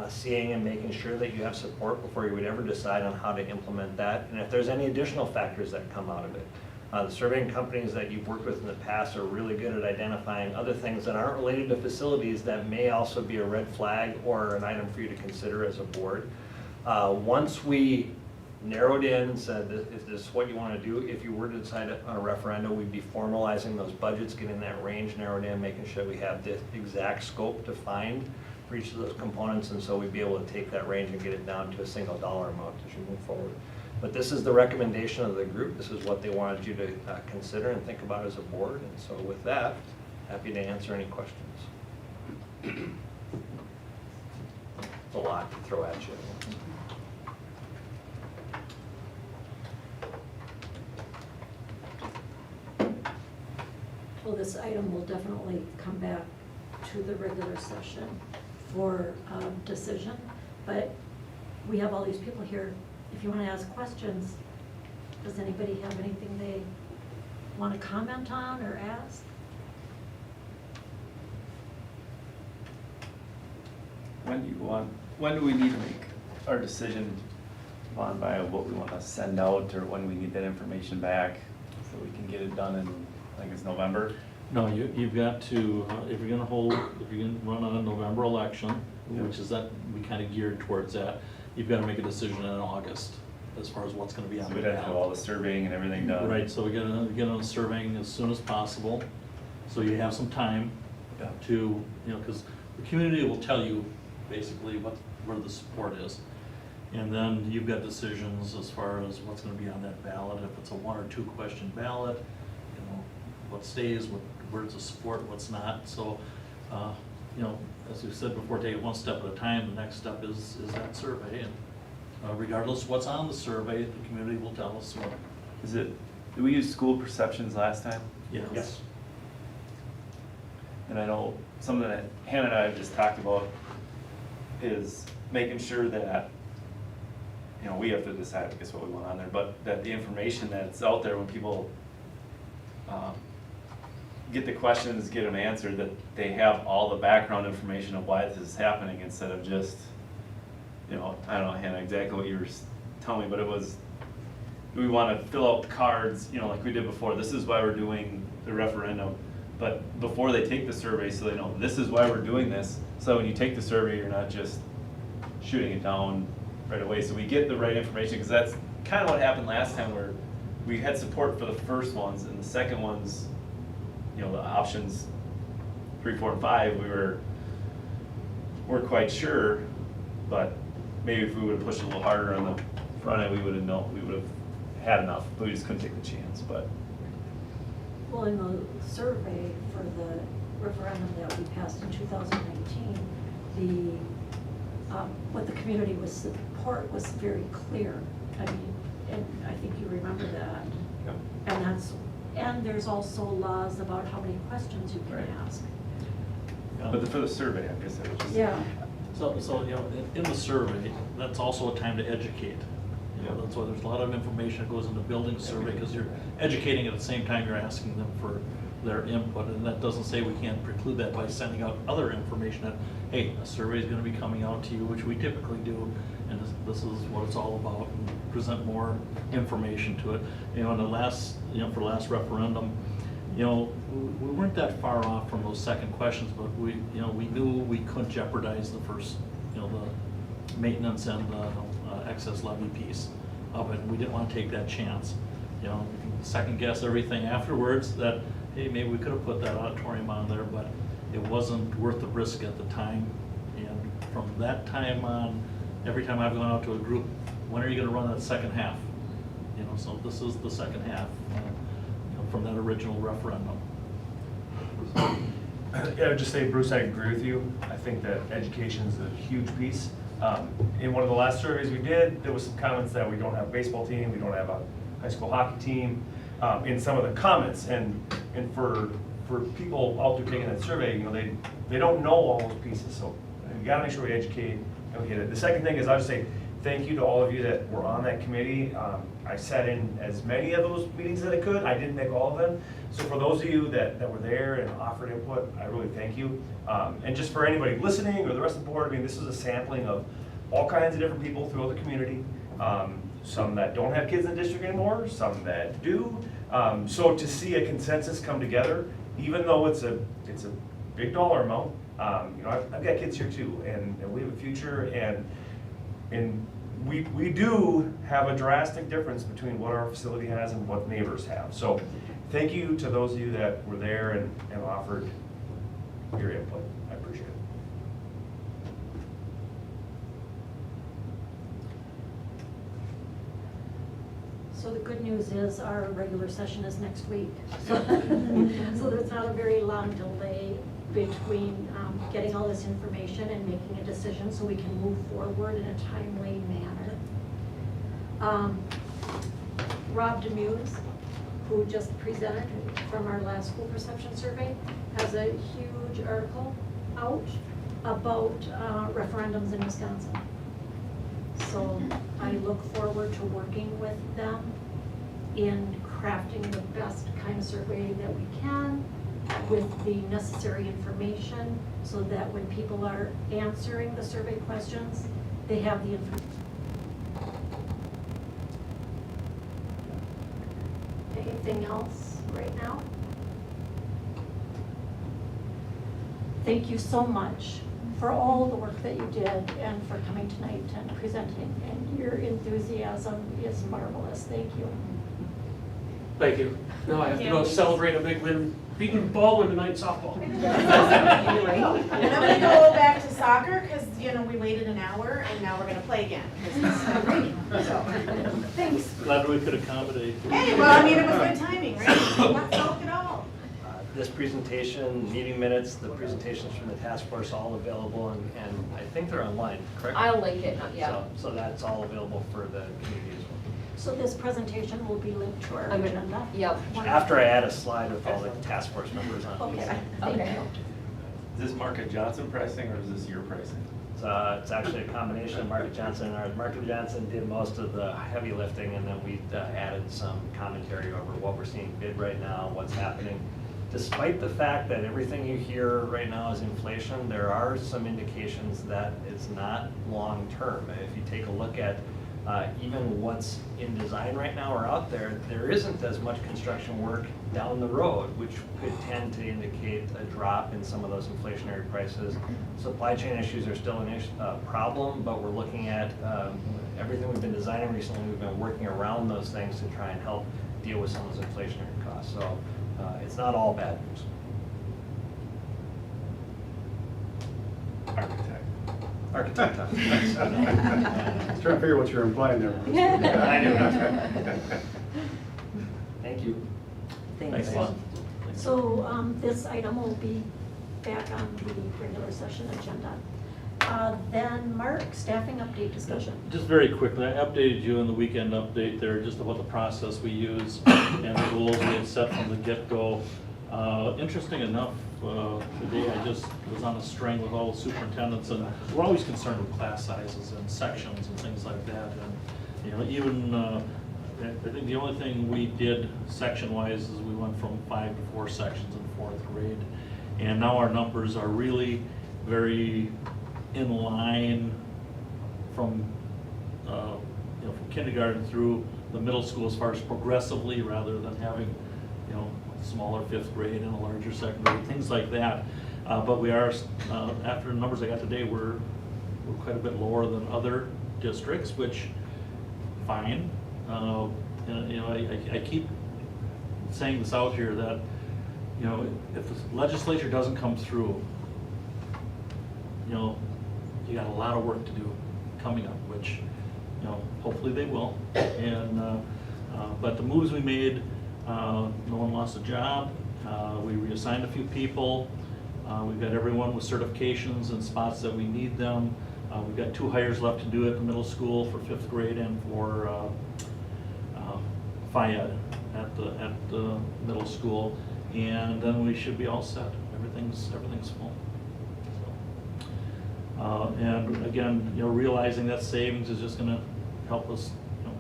seeing and making sure that you have support before you would ever decide on how to implement that. And if there's any additional factors that come out of it. The surveying companies that you've worked with in the past are really good at identifying other things that aren't related to facilities that may also be a red flag or an item for you to consider as a board. Once we narrowed in, said is this what you want to do, if you were to decide on a referendum, we'd be formalizing those budgets, getting that range narrowed in, making sure we have the exact scope defined for each of those components, and so we'd be able to take that range and get it down to a single dollar amount as you move forward. But this is the recommendation of the group. This is what they wanted you to consider and think about as a board. And so with that, happy to answer any questions. It's a lot to throw at you. Well, this item will definitely come back to the regular session for decision, but we have all these people here. If you want to ask questions, does anybody have anything they want to comment on or ask? When do we need to make our decision on by what we want to send out, or when we need that information back so we can get it done in, I think it's November? No, you've got to, if you're gonna run on a November election, Yeah. which is that, we kind of geared towards that, you've got to make a decision in August as far as what's gonna be on So the we'd ballot. have to have all the surveying and everything done. Right, so we get on surveying as soon as possible, so you have some time Yeah. to, because the community will tell you basically where the support is. And then you've got decisions as far as what's gonna be on that ballot, if it's a 1 or 2 question ballot, what stays, where's the support, what's not. So, as we said before, take it one step at a time. The next step is that survey, and regardless of what's on the survey, the community will tell us what. Did we use school perceptions last time? Yes. And I know something that Hannah and I have just talked about is making sure that, we have to decide, I guess, what we want on there, but that the information that's out there when people get the questions, get them answered, that they have all the background information of why this is happening, instead of just, I don't know, Hannah, exactly what you were telling me, but it was, we want to fill out the cards, like we did before. This is why we're doing the referendum. But before they take the survey, so they know this is why we're doing this. So when you take the survey, you're not just shooting it down right away. So we get the right information, because that's kind of what happened last time, where we had support for the first ones, and the second ones, the options 3, 4, and 5, weren't quite sure. But maybe if we would have pushed a little harder on the front end, we would have had enough. But we just couldn't take the chance. But Well, in the survey for the referendum that we passed in 2019, what the community was support was very clear. I mean, and I think you remember that. yeah. And there's also laws about how many questions you can Right. ask. But for the survey, I guess it was just. Yeah. So in the survey, that's also a time to educate. Yeah. That's why there's a lot of information that goes into building a survey, because you're educating at the same time you're asking them for their input. And that doesn't say we can't preclude that by sending out other information that, hey, a survey is going to be coming out to you, which we typically do, and this is what it's all about, and present more information to it. In the last, for the last referendum, you know, we weren't that far off from those second questions, but we knew we couldn't jeopardize the first, you know, the maintenance and the excess levy piece of it. We didn't want to take that chance. You know, we can second guess everything afterwards that, hey, maybe we could have put that auditorium on there, but it wasn't worth the risk at the time. And from that time on, every time I've gone out to a group, when are you going to run that second half? You know, so this is the second half, you know, from that original referendum. Yeah, I would just say, Bruce, I agree with you. I think that education is a huge piece. In one of the last surveys we did, there was some comments that we don't have a baseball team, we don't have a high school hockey team, in some of the comments. And for people out there taking that survey, you know, they don't know all those pieces. So we gotta make sure we educate and we get it. The second thing is, I'll just say thank you to all of you that were on that committee. I sat in as many of those meetings that I could. I didn't make all of them. So for those of you that were there and offered input, I really thank you. And just for anybody listening or the rest of the board, I mean, this is a sampling of all kinds of different people throughout the community. Some that don't have kids in the district anymore, some that do. So to see a consensus come together, even though it's a big dollar amount, you know, I've got kids here too, and we have a future, and we do have a drastic difference between what our facility has and what neighbors have. So thank you to those of you that were there and offered your input. I appreciate it. So the good news is our regular session is next week. So there's not a very long delay between getting all this information and making a decision so we can move forward in a timely manner. Rob Demuse, who just presented from our last school perception survey, has a huge article out about referendums in Wisconsin. So I look forward to working with them in crafting the best kind of survey that we can with the necessary information so that when people are answering the survey questions, they have the information. Anything else right now? Thank you so much for all the work that you did and for coming tonight and presenting. And your enthusiasm is marvelous. Thank you. Thank you. Now I have to go celebrate a big win, beating Baldwin tonight in softball. And I'm gonna go back to soccer, because, you know, we waited an hour and now we're gonna play again. So, thanks. Glad we could accommodate. Hey, well, I mean, it was good timing, right? Not talk at all. This presentation, meeting minutes, the presentations from the task force, all available, and I think they're online, correct? I'll link it, yeah. So that's all available for the community as well. So this presentation will be linked to our agenda? Yep. After I add a slide with all the task force members on it. Okay, thank Okay. you. Is this Market Johnson pricing or is this your pricing? It's actually a combination of Market Johnson and ours. Market Johnson did most of the heavy lifting, and then we added some commentary over what we're seeing bid right now, what's happening. Despite the fact that everything you hear right now is inflation, there are some indications that it's not long-term. If you take a look at even what's in design right now or out there, there isn't as much construction work down the road, which could tend to indicate a drop in some of those inflationary prices. Supply chain issues are still a problem, but we're looking at everything we've been designing recently. We've been working around those things to try and help deal with some of those inflationary costs. So it's not all bad news. Architect. Trying to figure what you're implying there. I do. Thank you. Thanks a lot. So this item will be back on the regular session agenda. Then Mark, staffing update discussion. Just very quickly, I updated you in the weekend update there just about the process we use and the goals we had set from the get-go. Interesting enough, today I just was on a string with all the superintendents, and we're always concerned with class sizes and sections and things like that. And you know, even I think the only thing we did section-wise is we went from 5 to 4 sections in 4th grade, and now our numbers are really very in line from you know, from kindergarten through the middle school as far as progressively, rather than having, you know, smaller fifth grade and a larger second grade, things like that. But we are, after the numbers I got today, we're quite a bit lower than other districts, which, fine. And, you know, I keep saying this out here that, you know, if the legislature doesn't come through, you know, you got a lot of work to do coming up, which, you know, hopefully they will. And, but the moves we made, no one lost a job. We reassigned a few people. We've got everyone with certifications and spots that we need them. We've got 2 hires left to do at the middle school for 5th grade and for FIAD at the middle school. And then we should be all set. Everything's full. So, and again, you know, realizing that savings is just going to help us, you know,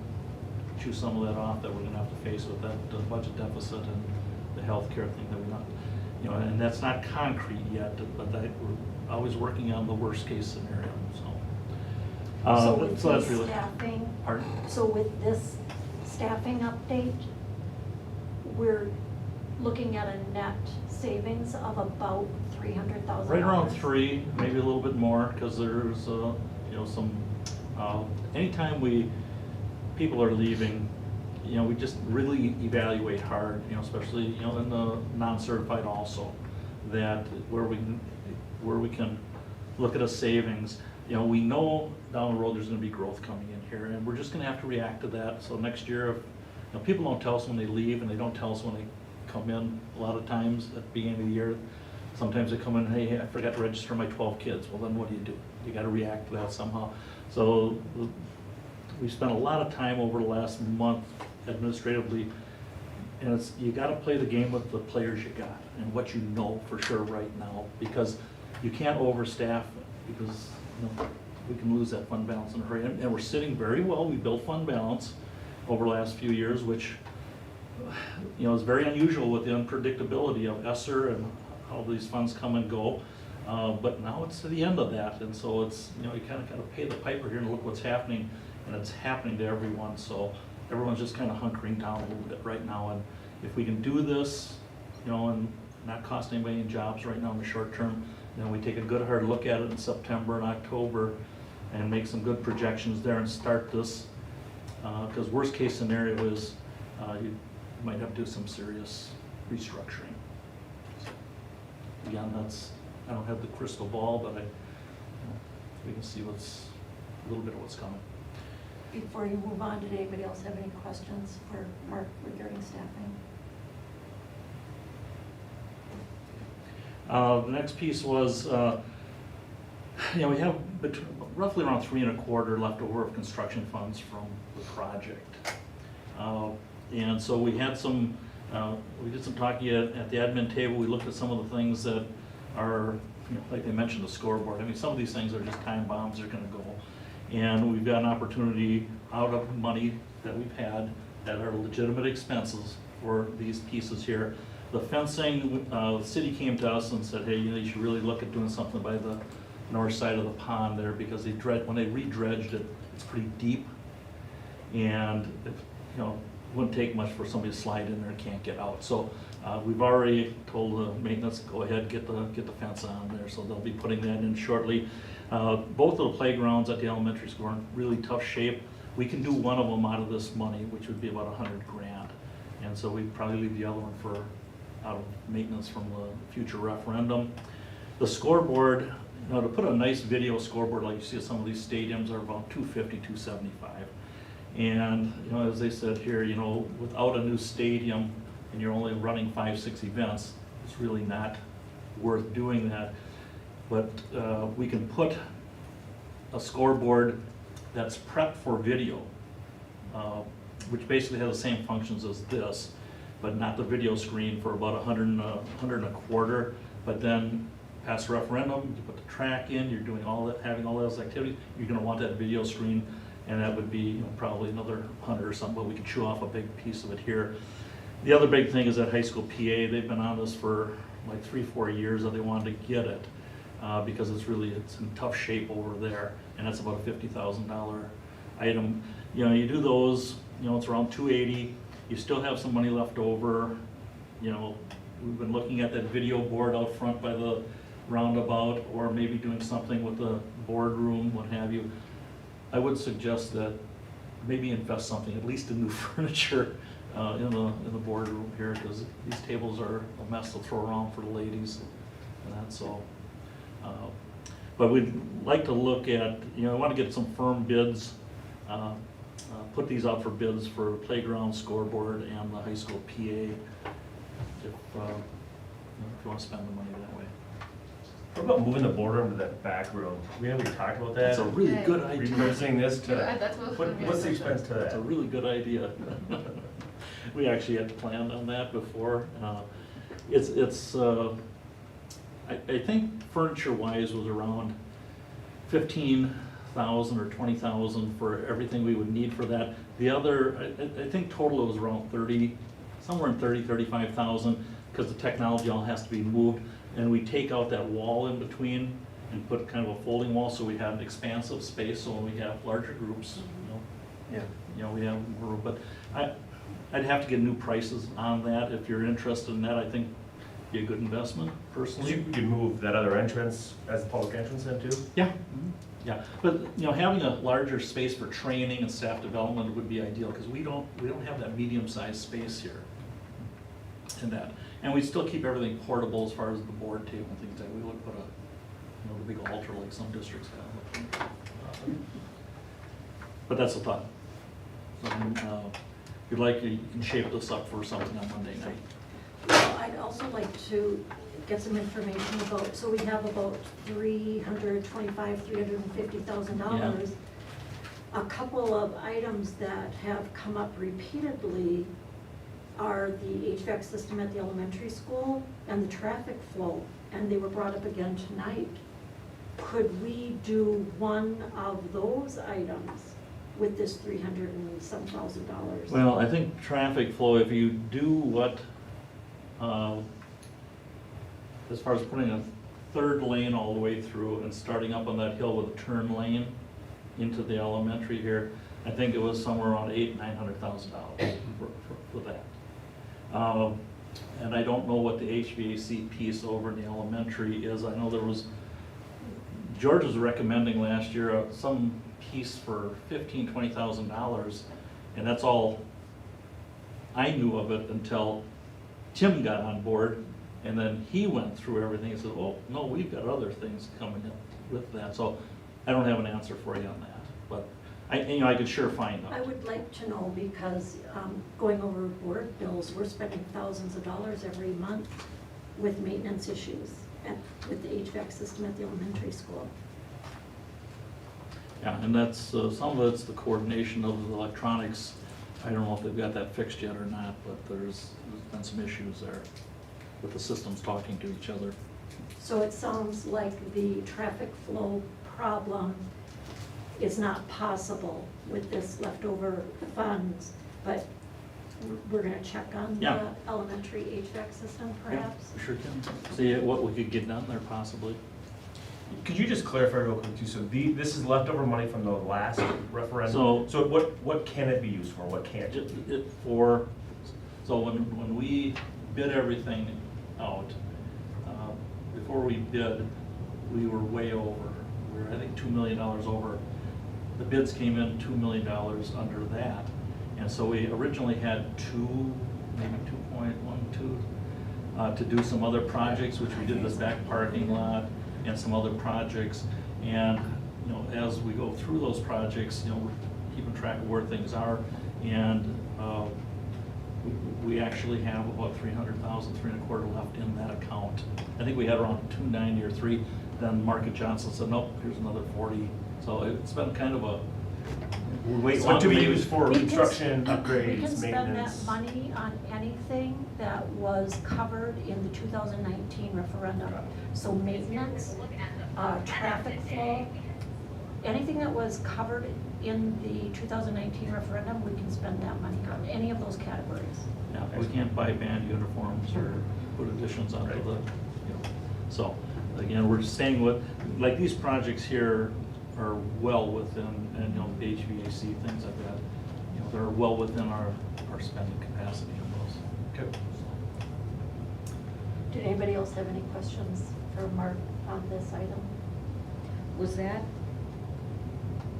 chew some of that off that we're going to have to face with that budget deficit and the healthcare thing that we're not, you know, and that's not concrete yet, but that we're always working on the worst case scenario. So with so that's this really. staffing, Pardon? so with this staffing update, we're looking at a net savings of about $300,000. Right around 3, maybe a little bit more, because there's, you know, some, anytime people are leaving, you know, we just really evaluate hard, you know, especially, you know, in the non-certified also, that where we can look at a savings. You know, we know down the road there's gonna be growth coming in here, and we're just gonna have to react to that. So next year, if, you know, people don't tell us when they leave, and they don't tell us when they come in a lot of times at the beginning of the year. Sometimes they come in, hey, I forgot to register my 12 kids. Well, then what do? You gotta react to that somehow. So we spent a lot of time over the last month administratively, and it's, you gotta play the game with the players you got and what you know for sure right now, because you can't overstaff, because, you know, we can lose that fund balance in a hurry. And we're sitting very well. We built fund balance over the last few years, which, you know, is very unusual with the unpredictability of ESSER and how these funds come and go. But now it's to the end of that, and so it's, you know, you kind of got to pay the piper here and look what's happening, and it's happening to everyone. So everyone's just kind of hunkering down a little bit right now, and if we can do this, you know, and not cost anybody any jobs right now in the short term, then we take a good hard look at it in September and October and make some good projections there and start this. Because worst case scenario is you might have to do some serious restructuring. So, again, I don't have the crystal ball, but we can see a little bit of what's coming. Before you move on, did anybody else have any questions for Mark regarding staffing? The next piece was, you know, we have roughly around 3.25 left over of construction funds from the project. And so we had some, we did some talking at the admin table. We looked at some of the things that are, you know, like they mentioned, the scoreboard. I mean, some of these things are just time bombs, they're gonna go. And we've got an opportunity out of money that we've had that are legitimate expenses for these pieces here. The fencing, the city came to us and said, hey, you know, you should really look at doing something by the north side of the pond there, because when they re-dredged it, it's pretty deep. And, you know, it wouldn't take much for somebody to slide in there and can't get out. So we've already told the maintenance, go ahead, get the fence on there, so they'll be putting that in shortly. Both of the playgrounds at the elementary school are in really tough shape. We can do one of them out of this money, which would be about $100 grand. And so we'd probably leave the other one out of maintenance from the future referendum. The scoreboard, you know, to put a nice video scoreboard like you see at some of these stadiums are about $250, $275. And, you know, as they said here, you know, without a new stadium and you're only running 5-6 events, it's really not worth doing that. But we can put a scoreboard that's prepped for video, which basically has the same functions as this, but not the video screen, for about $125. But then pass referendum, you put the track in, you're doing all that, having all those activities, you're gonna want that video screen, and that would be, you know, probably another 100 or something, but we could chew off a big piece of it here. The other big thing is that high school PA, they've been on this for like 3-4 years, that they wanted to get it, because it's in tough shape over there, and that's about a $50,000 item. You know, you do those, you know, it's around $280. You still have some money left over you know, we've been looking at that video board out front by the roundabout, or maybe doing something with the boardroom, what have you. I would suggest that maybe invest something, at least in new furniture, in the boardroom here, because these tables are a mess to throw around for the ladies, and that's all. But we'd like to look at, you know, I want to get some firm bids, put these out for bids for playground, scoreboard, and the high school PA, if you want to spend the money that way. What about moving the boardroom to that back room? We haven't talked about that. That's a really good Are idea. you using this to, Yeah, that's what was gonna be what's the my expense to That's a that? really good idea. We actually had planned on that before. I think furniture-wise was around 15,000 or 20,000 for everything we would need for that. The other, I think total it was around 30, somewhere in 30, 35,000, because the technology all has to be moved. And we take out that wall in between and put kind of a folding wall, so we have an expansive space, so when we have larger groups, you know, we have more room. But I'd have to get new prices on that. If you're interested in that, I think be a good investment, personally. You could move that other entrance as the public entrance then too? Yeah, yeah, but, you know, having a larger space for training and staff development would be ideal, because we don't have that medium-sized space here in that. And we still keep everything portable as far as the board table and things like that. We would put a, you know, the big altar like some districts have. But that's a thought. So, if you'd like, you can shape this up for something on Monday night. Well, I'd also like to get some information about, so we have about $350,000. A couple of items that have come up repeatedly are the HVAC system at the elementary school and the traffic flow, and they were brought up again tonight. Could we do one of those items with this $300,000 and some thousand? Well, I think traffic flow, if you do what, as far as putting a third lane all the way through and starting up on that hill with a turn lane into the elementary here, I think it was somewhere around $800,000-900,000 for that. And I don't know what the HVAC piece over in the elementary is. I know there was, George was recommending last year some piece for $15,000-20,000, and that's all I knew of it until Tim got on board, and then he went through everything and said, oh, no, we've got other things coming up with that. So I don't have an answer for you on that, but I could sure find out. I would like to know, because going over board bills, we're spending thousands of dollars every month with maintenance issues with the HVAC system at the elementary school. Yeah, and that's, some of it's the coordination of the electronics. I don't know if they've got that fixed yet or not, but there's been some issues there with the systems talking to each other. So it sounds like the traffic flow problem is not possible with this leftover funds, but we're gonna check on Yeah. the elementary HVAC system perhaps? Yeah, we sure can. See what we could get done there possibly. Could you just clarify real quick too, so this is leftover money from the last referendum? So what can it be used for, what can't it? So when we bid everything out, before we bid, we were way over. We were, I think, $2 million over. The bids came in $2 million under that. And so we originally had maybe 2.12, to do some other projects, which we did this back parking lot and some other projects. And, you know, as we go through those projects, you know, we're keeping track of where things are. And we actually have about $300,000, $3.25 left in that account. I think we had around $290 or $3. Then Market Johnson said, nope, here's another 40. So it's been kind of a, we're waiting. So to be used for We can construction, We can upgrades, spend maintenance? that money on anything that was covered in the 2019 referendum. So maintenance, traffic flow, anything that was covered in the 2019 referendum, we can spend that money on, any of those categories. Yeah, we can't buy band uniforms or put additions onto the, you know. So, again, we're staying with, like, these projects here are well within, and, you know, the HVAC, things like that, you know, they're well within our spending capacity on those. Okay. Did anybody else have any questions for Mark on this item? Was that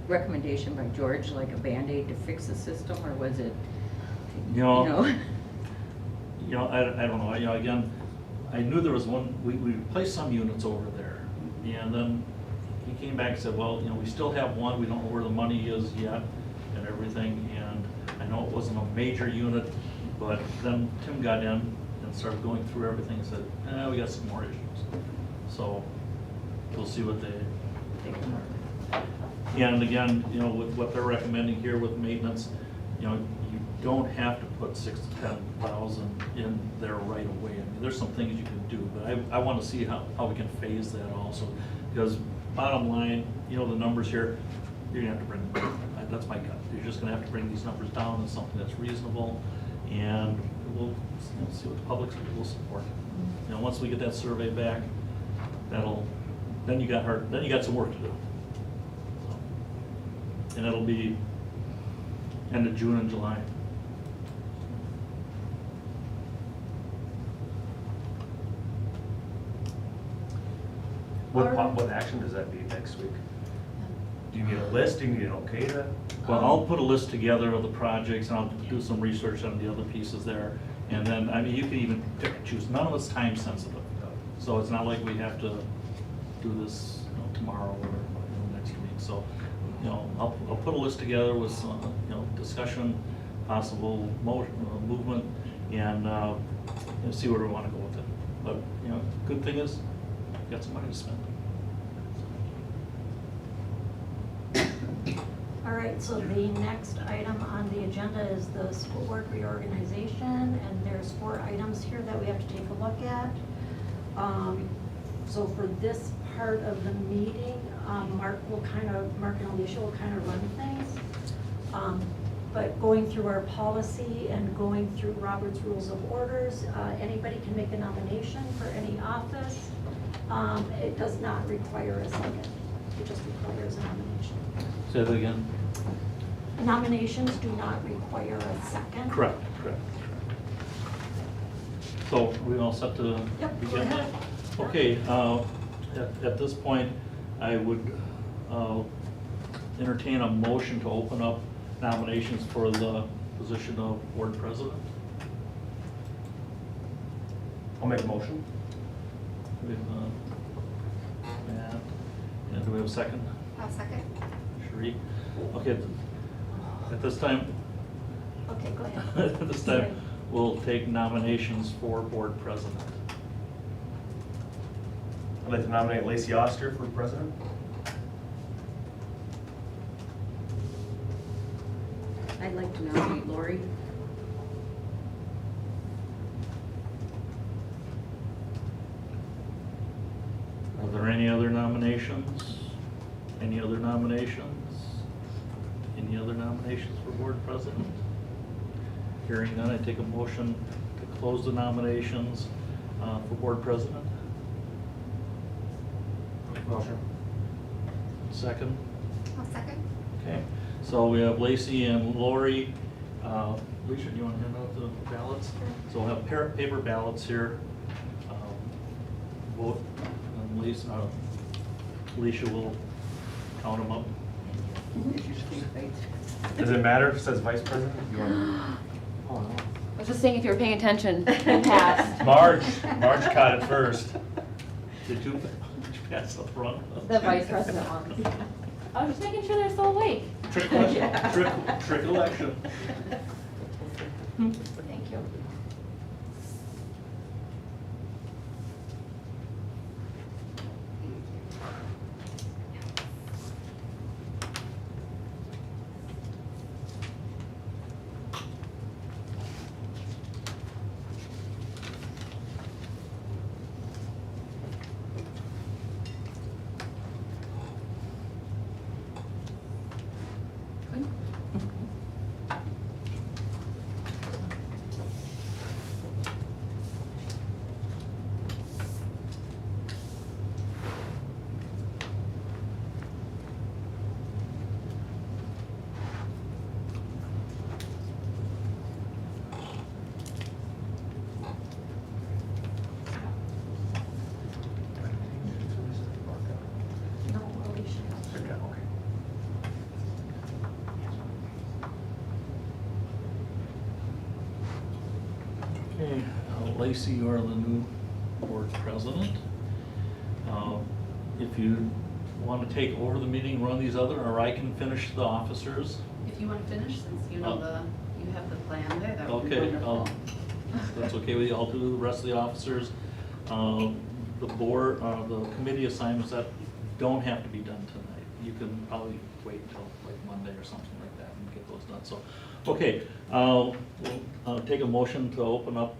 recommendation by George like a Band-Aid to fix the system, or was it, You know, I don't know, again, I knew there was one, we replaced some units over there, and then he came back and said, well, we still have one, we don't know where the money is yet, and everything, and I know it wasn't a major unit, but then Tim got in and started going through everything and said, we got some more issues. So, we'll see what they think. And again, with what they're recommending here with maintenance, you don't have to put 6,000 to 10,000 in there right away. I mean, there's some things you can do, but I want to see how we can phase that also. Because bottom line, the numbers here, you're gonna have to bring, that's my gut. You're just gonna have to bring these numbers down to something that's reasonable, and we'll see what the public will support. Once we get that survey back, then you got some work to do. And it'll be end of June and July. What action does that be next week? Do you need a list? Do you need an okay to? Well, I'll put a list together of the projects, and I'll do some research on the other pieces there. And then, you can even pick and choose. None of it's time sensitive. So it's not like we have to do this tomorrow or next week. So, I'll put a list together with some, discussion, possible movement, and see where we want to go with it. But, good thing is, got some money to spend. All right, so the next item on the agenda is the school board reorganization, and there's 4 items here that we have to take a look at. So for this part of the meeting, Mark and Alicia will kind of run things. But going through our policy and going through Robert's Rules of Orders, anybody can make a nomination for any office. It does not require a second, it just requires a nomination. Say that again? Nominations do not require a second. Correct. So we all set to Yep, go begin? ahead. Okay, at this point, I would entertain a motion to open up nominations for the position of board president. I'll make a motion. We have, Matt, and do we have a second? I'll second. Sheree? Okay, at this time, Okay, go ahead. at this time, we'll take nominations for board president. I'd like to nominate Lacey Oster for president. I'd like to nominate Lori. Are there any other nominations? Any other nominations? Any other nominations for board president? Hearing none, I take a motion to close the nominations for board president. Motion. Second? I'll second. Okay, so we have Lacey and Lori. Alicia, do you want to hand out the ballots? So we'll have paper ballots here. Vote, and Alicia will count them up. Does it matter if it says vice president? You want I was just saying if you were paying attention, you passed. Marge caught it first. Did you pass the front? The vice president one. I was just making sure they're still awake. Trick question, trick election. Thank you. Lacey, you are the new board president. If you want to take over the meeting, run these other, or I can finish the officers. If you want to finish, since you know you have the plan there, that would be Okay, wonderful. if that's okay with you, I'll do the rest of the officers. The board, the committee assignments that don't have to be done tonight. You can probably wait until like Monday or something like that and get those done. So, okay, we'll take a motion to open up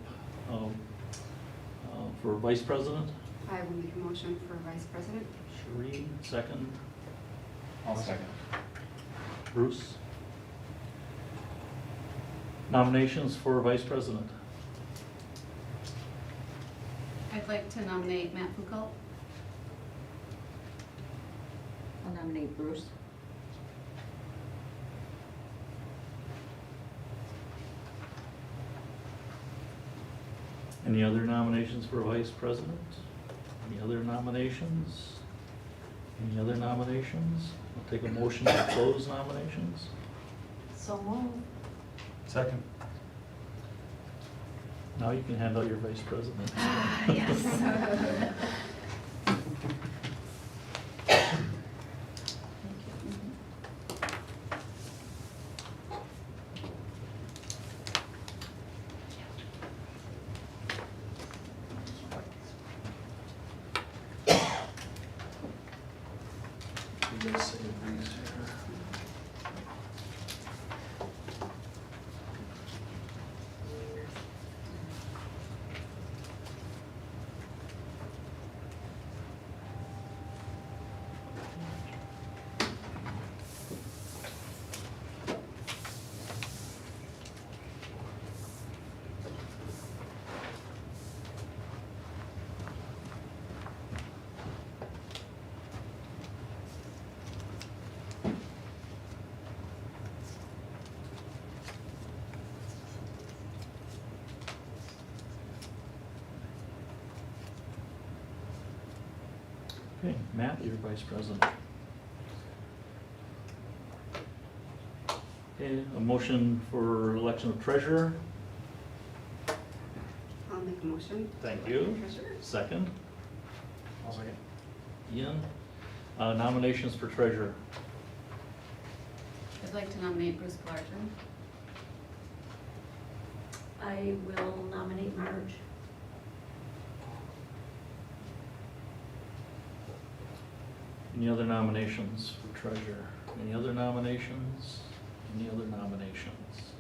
for vice president. I will make a motion for vice president. Sheree, second. I'll second. Bruce. Nominations for vice president. I'd like to nominate Matt Foucault. I'll nominate Bruce. Any other nominations for vice president? Any other nominations? Any other nominations? I'll take a motion to close nominations. So moved. Second. Now you can hand out your vice president. Yes. You guys save these here. Okay, Matt, you're vice president. Okay, a motion for election of treasurer. I'll make a motion. Thank you. Treasurer. Second, I'll second. Ian. Nominations for treasurer. I'd like to nominate Bruce Clarkson. I will nominate Marge. Any other nominations for treasurer? Any other nominations? Any other nominations?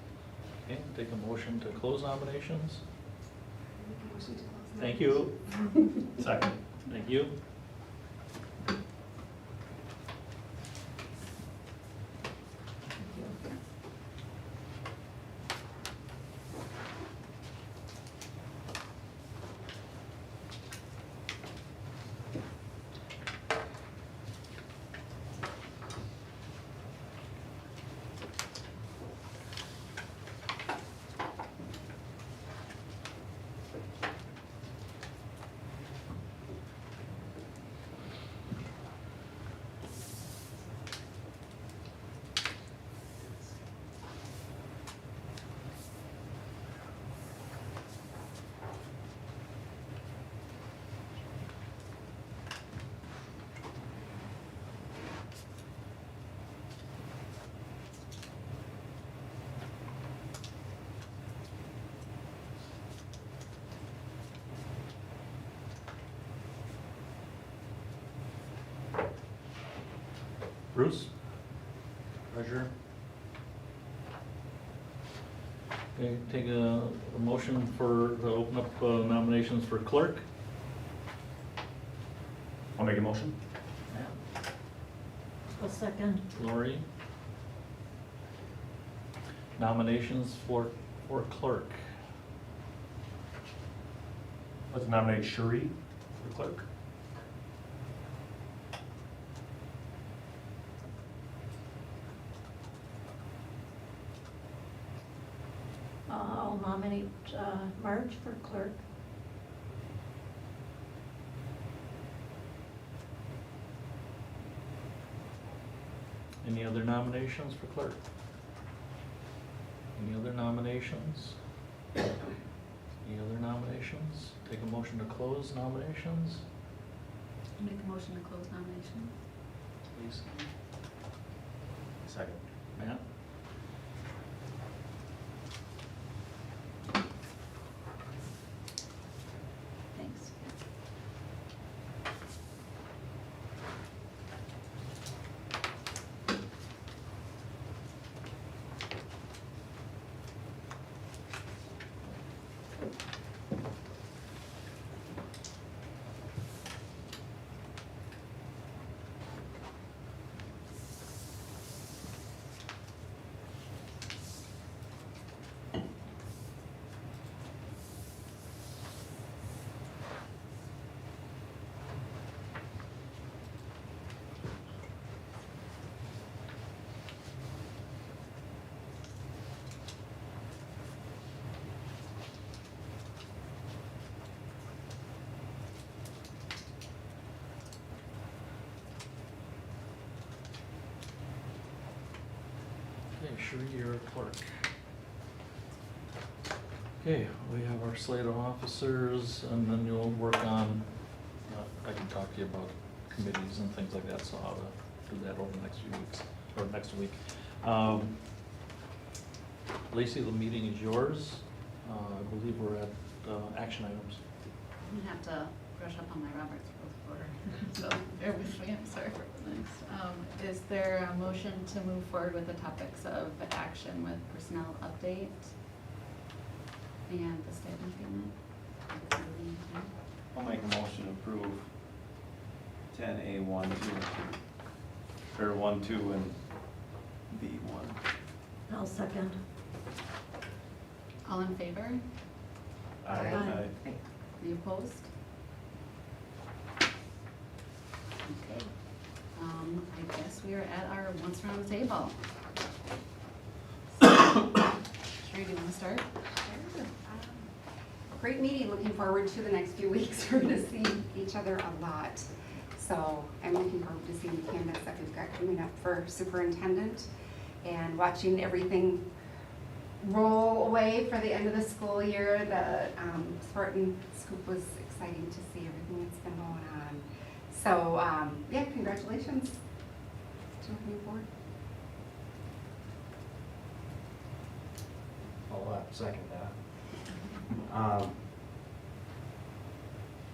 Okay, take a motion to close nominations. Make a motion to close Thank you. Second. Thank you. Bruce? Treasurer? Okay, take a motion to open up nominations for clerk. I'll make a motion. Matt, A second. Lori. Nominations for clerk. Let's nominate Sheree for clerk. I'll nominate Marge for clerk. Any other nominations for clerk? Any other nominations? Any other nominations? Take a motion to close nominations. Make a motion to close nominations. Lisa, Second. Matt? Thanks. Okay, Sheree, you're a clerk. Okay, we have our slate of officers, and then you'll work on, I can talk to you about committees and things like that, so how to do that over the next few weeks, or next week. Lacey, the meeting is yours. I believe we're at action items. I'm gonna have to brush up on my Robert's Rules of Order, so bear with me, I'm sorry for the next. Is there a motion to move forward with the topics of action with personnel update and the statement agreement? I'll make a motion to approve 10A 1, 2, or 1, 2, and B 1. I'll second. All in favor? Aye. Any opposed? Okay, I guess we are at our once around the table. Sheree, do you want to start? Great meeting, looking forward to the next few weeks. We're gonna see each other a lot. So I'm looking forward to seeing the candidates that we've got coming up for superintendent and watching everything roll away for the end of the school year. The Spartan Scoop was exciting to see everything that's been going on. So yeah, congratulations to moving forward. I'll second that.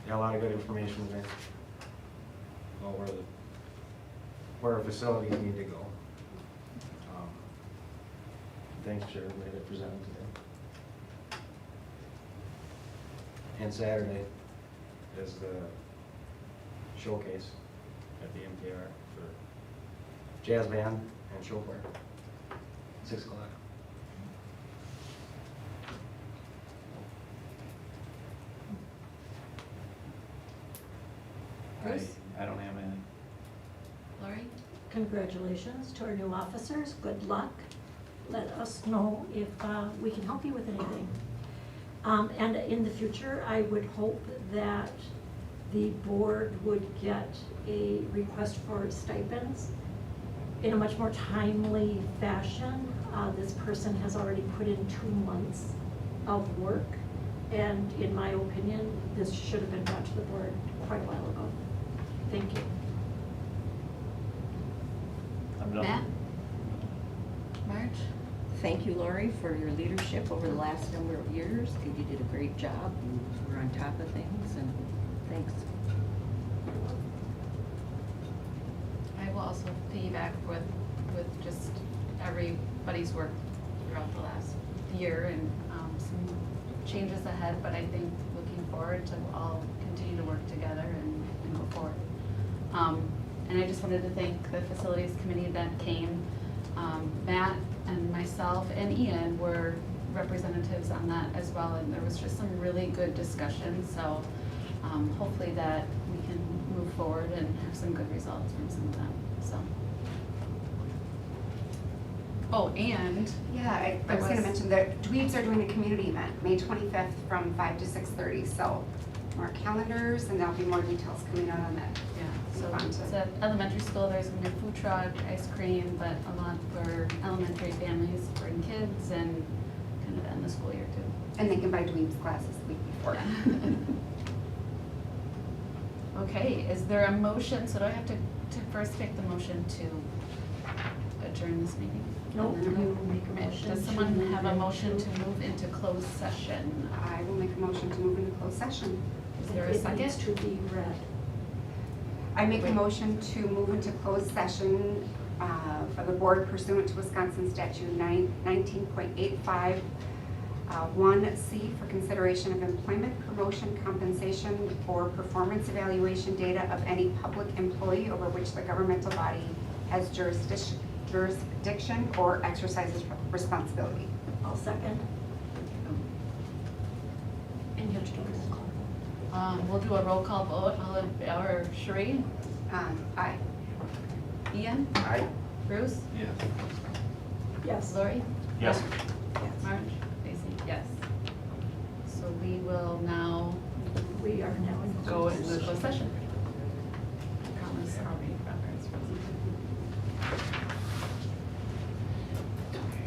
Yeah, a lot of good information there. Know where our facilities need to go. Thanks for everybody that presented today. And Saturday is the showcase at the MTR for jazz band and show choir. 6 o'clock. Bruce? I don't have anything. Lori? Congratulations to our new officers. Good luck. Let us know if we can help you with anything. And in the future, I would hope that the board would get a request for stipends in a much more timely fashion. This person has already put in 2 months of work, and in my opinion, this should have been brought to the board quite a while ago. Thank you. I'm done. Matt? Marge? Thank you, Lori, for your leadership over the last number of years. I think you did a great job. You were on top of things, and thanks. I will also piggyback with just everybody's work throughout the last year and some changes ahead, but I think looking forward to all continue to work together and go forward. And I just wanted to thank the facilities committee that came. Matt and myself and Ian were representatives on that as well, and there was just some really good discussion, so hopefully that we can move forward and have some good results from some of them, so. Oh, and. Yeah, I was gonna mention that Dweebs are doing a community event, May 25th from 5 to 6:30, so more calendars, and there'll be more details coming out on that. Yeah, so Move on it's to- at elementary school, there's gonna be a food truck, ice cream, but a lot for elementary families, bring kids and kind looking to end the school year too. And they can buy Dweeb's glasses the week before. Okay, is there a motion, so do I have to first take the motion to adjourn this meeting? Nope, you make a Okay, motion. does to someone move have a into- motion to move into closed session? I will make a motion to move into closed session. Is there a It second? needs to be read. I make a motion to move into closed session for the board pursuant to Wisconsin statute 19.85, 1C for consideration of employment, promotion, compensation, or performance evaluation data of any public employee over which the governmental body has jurisdiction or exercises responsibility. I'll second. And you have to do a roll call. We'll do a roll call vote, or Sheree, Aye. Ian, Aye. Bruce, Yeah. Yes. Lori? Yes. Marge? Stacy? Yes. So we will now We are now in go into closed session. Promise I'll be